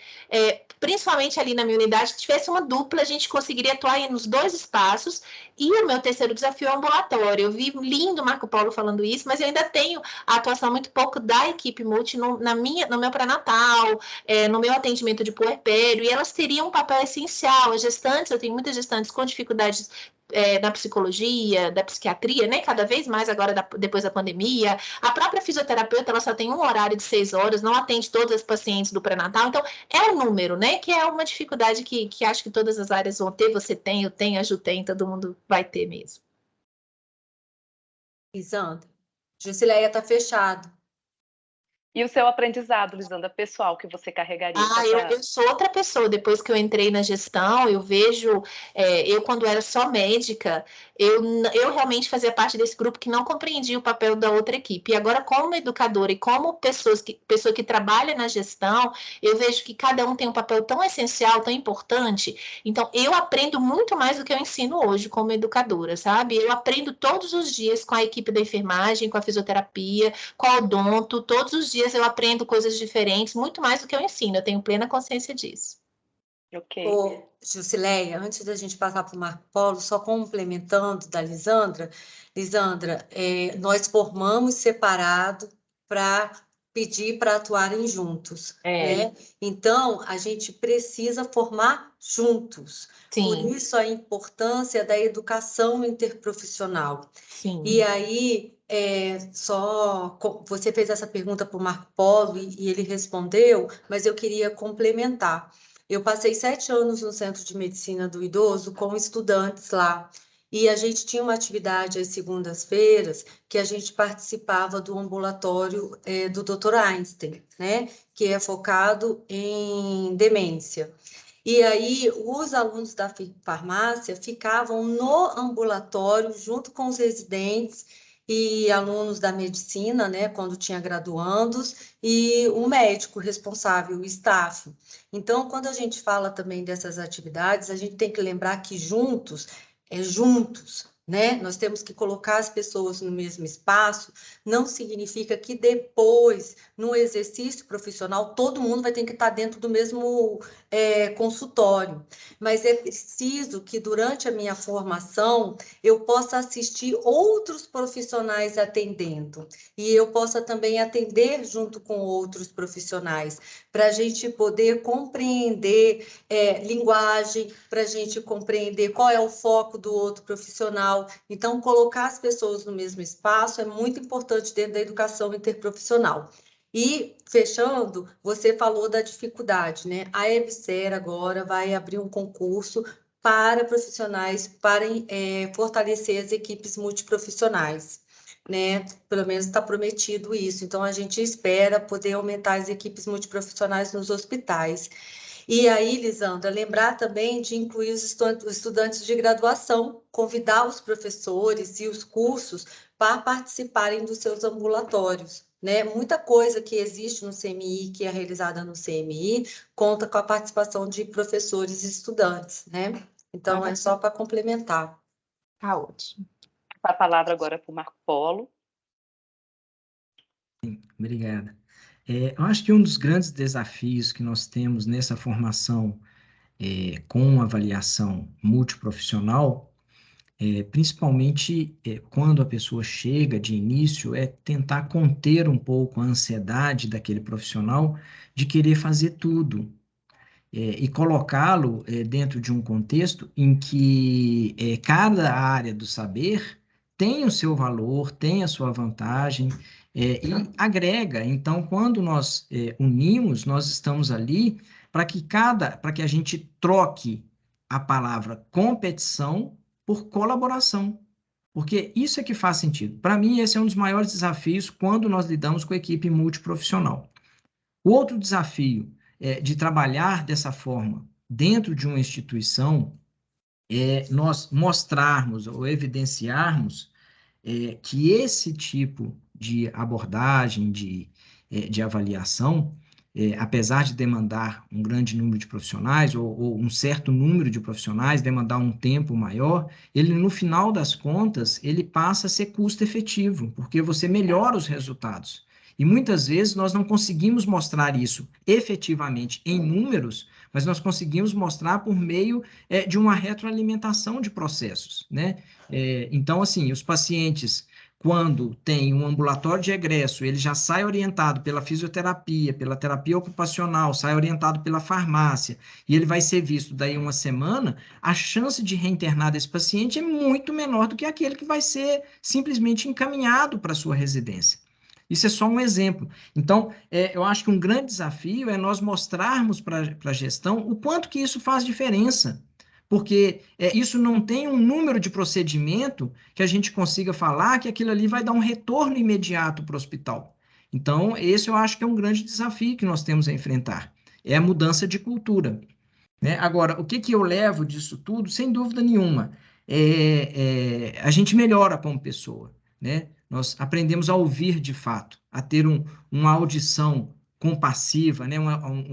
Principalmente ali na minha unidade, se tivesse uma dupla, a gente conseguiria atuar nos dois espaços. E o meu terceiro desafio é o ambulatório. Eu vi lindo o Marco Polo falando isso, mas eu ainda tenho a atuação muito pouco da equipe multi no meu pré-natal, no meu atendimento de puerpério, e elas teriam um papel essencial. As gestantes, eu tenho muitas gestantes com dificuldades da psicologia, da psiquiatria, né? Cada vez mais agora, depois da pandemia. A própria fisioterapeuta, ela só tem um horário de 6 horas, não atende todas as pacientes do pré-natal. Então, é um número, né? Que é uma dificuldade que acho que todas as áreas vão ter. Você tem, eu tenho, a Ju tem, todo mundo vai ter mesmo. Lisandra, Jusileia está fechado. E o seu aprendizado, Lisandra, pessoal, que você carregaria? Eu sou outra pessoa. Depois que eu entrei na gestão, eu vejo... eu, quando era só médica, eu realmente fazia parte desse grupo que não compreendia o papel da outra equipe. E agora, como educadora e como pessoa que trabalha na gestão, eu vejo que cada um tem um papel tão essencial, tão importante. Então, eu aprendo muito mais do que eu ensino hoje como educadora, sabe? Eu aprendo todos os dias com a equipe da enfermagem, com a fisioterapia, com o odonto. Todos os dias eu aprendo coisas diferentes, muito mais do que eu ensino. Eu tenho plena consciência disso. Ok. Ô, Jusileia, antes da gente passar para o Marco Polo, só complementando da Lisandra, nós formamos separado para pedir para atuarem juntos, né? Então, a gente precisa formar juntos. Sim. Por isso, a importância da educação interprofissional. Sim. E aí, você fez essa pergunta para o Marco Polo e ele respondeu, mas eu queria complementar. Eu passei 7 anos no Centro de Medicina do Idoso com estudantes lá. E a gente tinha uma atividade às segundas-feiras que a gente participava do ambulatório do Dr. Einstein, né? Que é focado em demência. E aí, os alunos da farmácia ficavam no ambulatório junto com os residentes e alunos da medicina, né, quando tinha graduandos, e o médico responsável, o staff. Então, quando a gente fala também dessas atividades, a gente tem que lembrar que juntos, né? Nós temos que colocar as pessoas no mesmo espaço, não significa que depois, no exercício profissional, todo mundo vai ter que estar dentro do mesmo consultório, mas é preciso que durante a minha formação eu possa assistir outros profissionais atendendo, e eu possa também atender junto com outros profissionais, para a gente poder compreender linguagem, para a gente compreender qual é o foco do outro profissional. Então, colocar as pessoas no mesmo espaço é muito importante dentro da educação interprofissional. E, fechando, você falou da dificuldade, né? A EBSER agora vai abrir um concurso para profissionais, para fortalecer as equipes multiprofissionais, né? Pelo menos está prometido isso. Então, a gente espera poder aumentar as equipes multiprofissionais nos hospitais. E aí, Lisandra, lembrar também de incluir os estudantes de graduação, convidar os professores e os cursos para participarem dos seus ambulatórios, né? Muita coisa que existe no CMI, que é realizada no CMI, conta com a participação de professores e estudantes, né? Então, é só para complementar. Tá ótimo. A palavra agora para o Marco Polo. Obrigada. Eu acho que um dos grandes desafios que nós temos nessa formação com avaliação multiprofissional principalmente quando a pessoa chega de início, é tentar conter um pouco a ansiedade daquele profissional de querer fazer tudo. E colocá-lo dentro de um contexto em que cada área do saber tem o seu valor, tem a sua vantagem, e agrega. Então, quando nós unimos, nós estamos ali para que a gente troque a palavra competição por colaboração. Porque isso é que faz sentido. Para mim, esse é um dos maiores desafios quando nós lidamos com a equipe multiprofissional. O outro desafio de trabalhar dessa forma dentro de uma instituição é nós mostrarmos ou evidenciarmos que esse tipo de abordagem, de avaliação, apesar de demandar um grande número de profissionais, ou um certo número de profissionais, demandar um tempo maior, ele, no final das contas, ele passa a ser custo efetivo, porque você melhora os resultados. E muitas vezes nós não conseguimos mostrar isso efetivamente em números, mas nós conseguimos mostrar por meio de uma retroalimentação de processos, né? Então, assim, os pacientes, quando tem um ambulatório de egresso, ele já sai orientado pela fisioterapia, pela terapia ocupacional, sai orientado pela farmácia, e ele vai ser visto daí uma semana, a chance de reinternar desse paciente é muito menor do que aquele que vai ser simplesmente encaminhado para a sua residência. Isso é só um exemplo. Então, eu acho que um grande desafio é nós mostrarmos para a gestão o quanto que isso faz diferença, porque isso não tem um número de procedimento que a gente consiga falar que aquilo ali vai dar um retorno imediato para o hospital. Então, esse eu acho que é um grande desafio que nós temos a enfrentar, é a mudança de cultura, né? Agora, o que que eu levo disso tudo? Sem dúvida nenhuma, a gente melhora como pessoa, né? Nós aprendemos a ouvir de fato, a ter uma audição compassiva, né?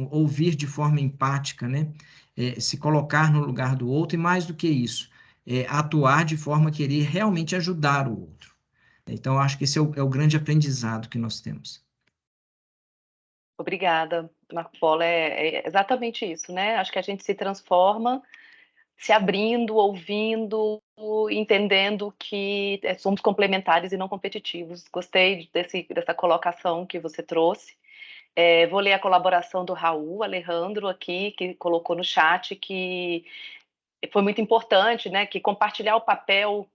Ouvir de forma empática, né? Se colocar no lugar do outro e, mais do que isso, atuar de forma a querer realmente ajudar o outro. Então, eu acho que esse é o grande aprendizado que nós temos. Obrigada, Marco Polo. É exatamente isso, né? Acho que a gente se transforma se abrindo, ouvindo, entendendo que somos complementares e não competitivos. Gostei dessa colocação que você trouxe. Vou ler a colaboração do Raul Alejandro aqui, que colocou no chat que foi muito importante, né? Que compartilhar o papel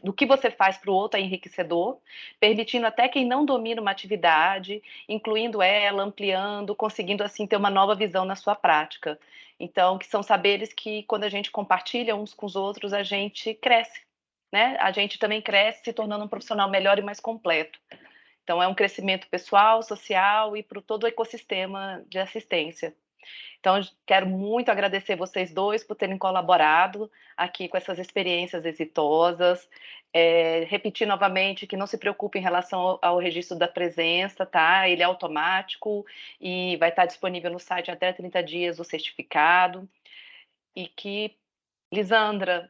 do que você faz para o outro é enriquecedor, permitindo até quem não domina uma atividade, incluindo ela, ampliando, conseguindo assim ter uma nova visão na sua prática. Então, que são saberes que quando a gente compartilha uns com os outros, a gente cresce, né? A gente também cresce se tornando um profissional melhor e mais completo. Então, é um crescimento pessoal, social e para todo o ecossistema de assistência. Então, quero muito agradecer vocês dois por terem colaborado aqui com essas experiências exitosas. Repetir novamente que não se preocupe em relação ao registro da presença, tá? Ele é automático e vai estar disponível no site até 30 dias o certificado. E que, Lisandra,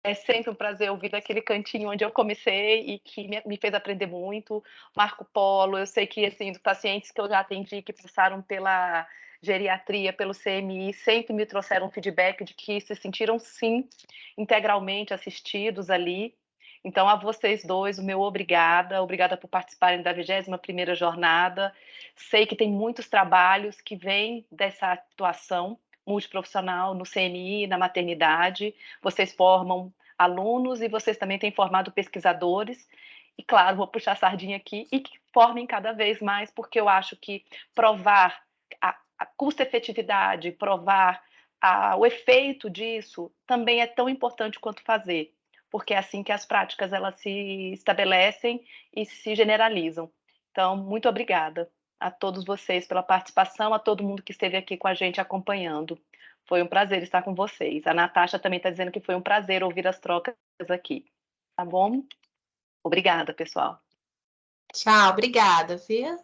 é sempre um prazer ouvir daquele cantinho onde eu comecei e que me fez aprender muito. Marco Polo, eu sei que, assim, dos pacientes que eu já atendi, que passaram pela geriatria, pelo CMI, sempre me trouxeram feedback de que se sentiram, sim, integralmente assistidos ali. Então, a vocês dois, o meu obrigada por participarem da 21ª jornada. Sei que tem muitos trabalhos que vêm dessa atuação multiprofissional no CMI, na maternidade. Vocês formam alunos e vocês também têm formado pesquisadores. E, claro, vou puxar a sardinha aqui e que formem cada vez mais, porque eu acho que provar a custo-efetividade, provar o efeito disso também é tão importante quanto fazer, porque é assim que as práticas elas se estabelecem e se generalizam. Então, muito obrigada a todos vocês pela participação, a todo mundo que esteve aqui com a gente acompanhando. Foi um prazer estar com vocês. A Natasha também está dizendo que foi um prazer ouvir as trocas aqui. Tá bom? Obrigada, pessoal. Tchau, obrigada, viu?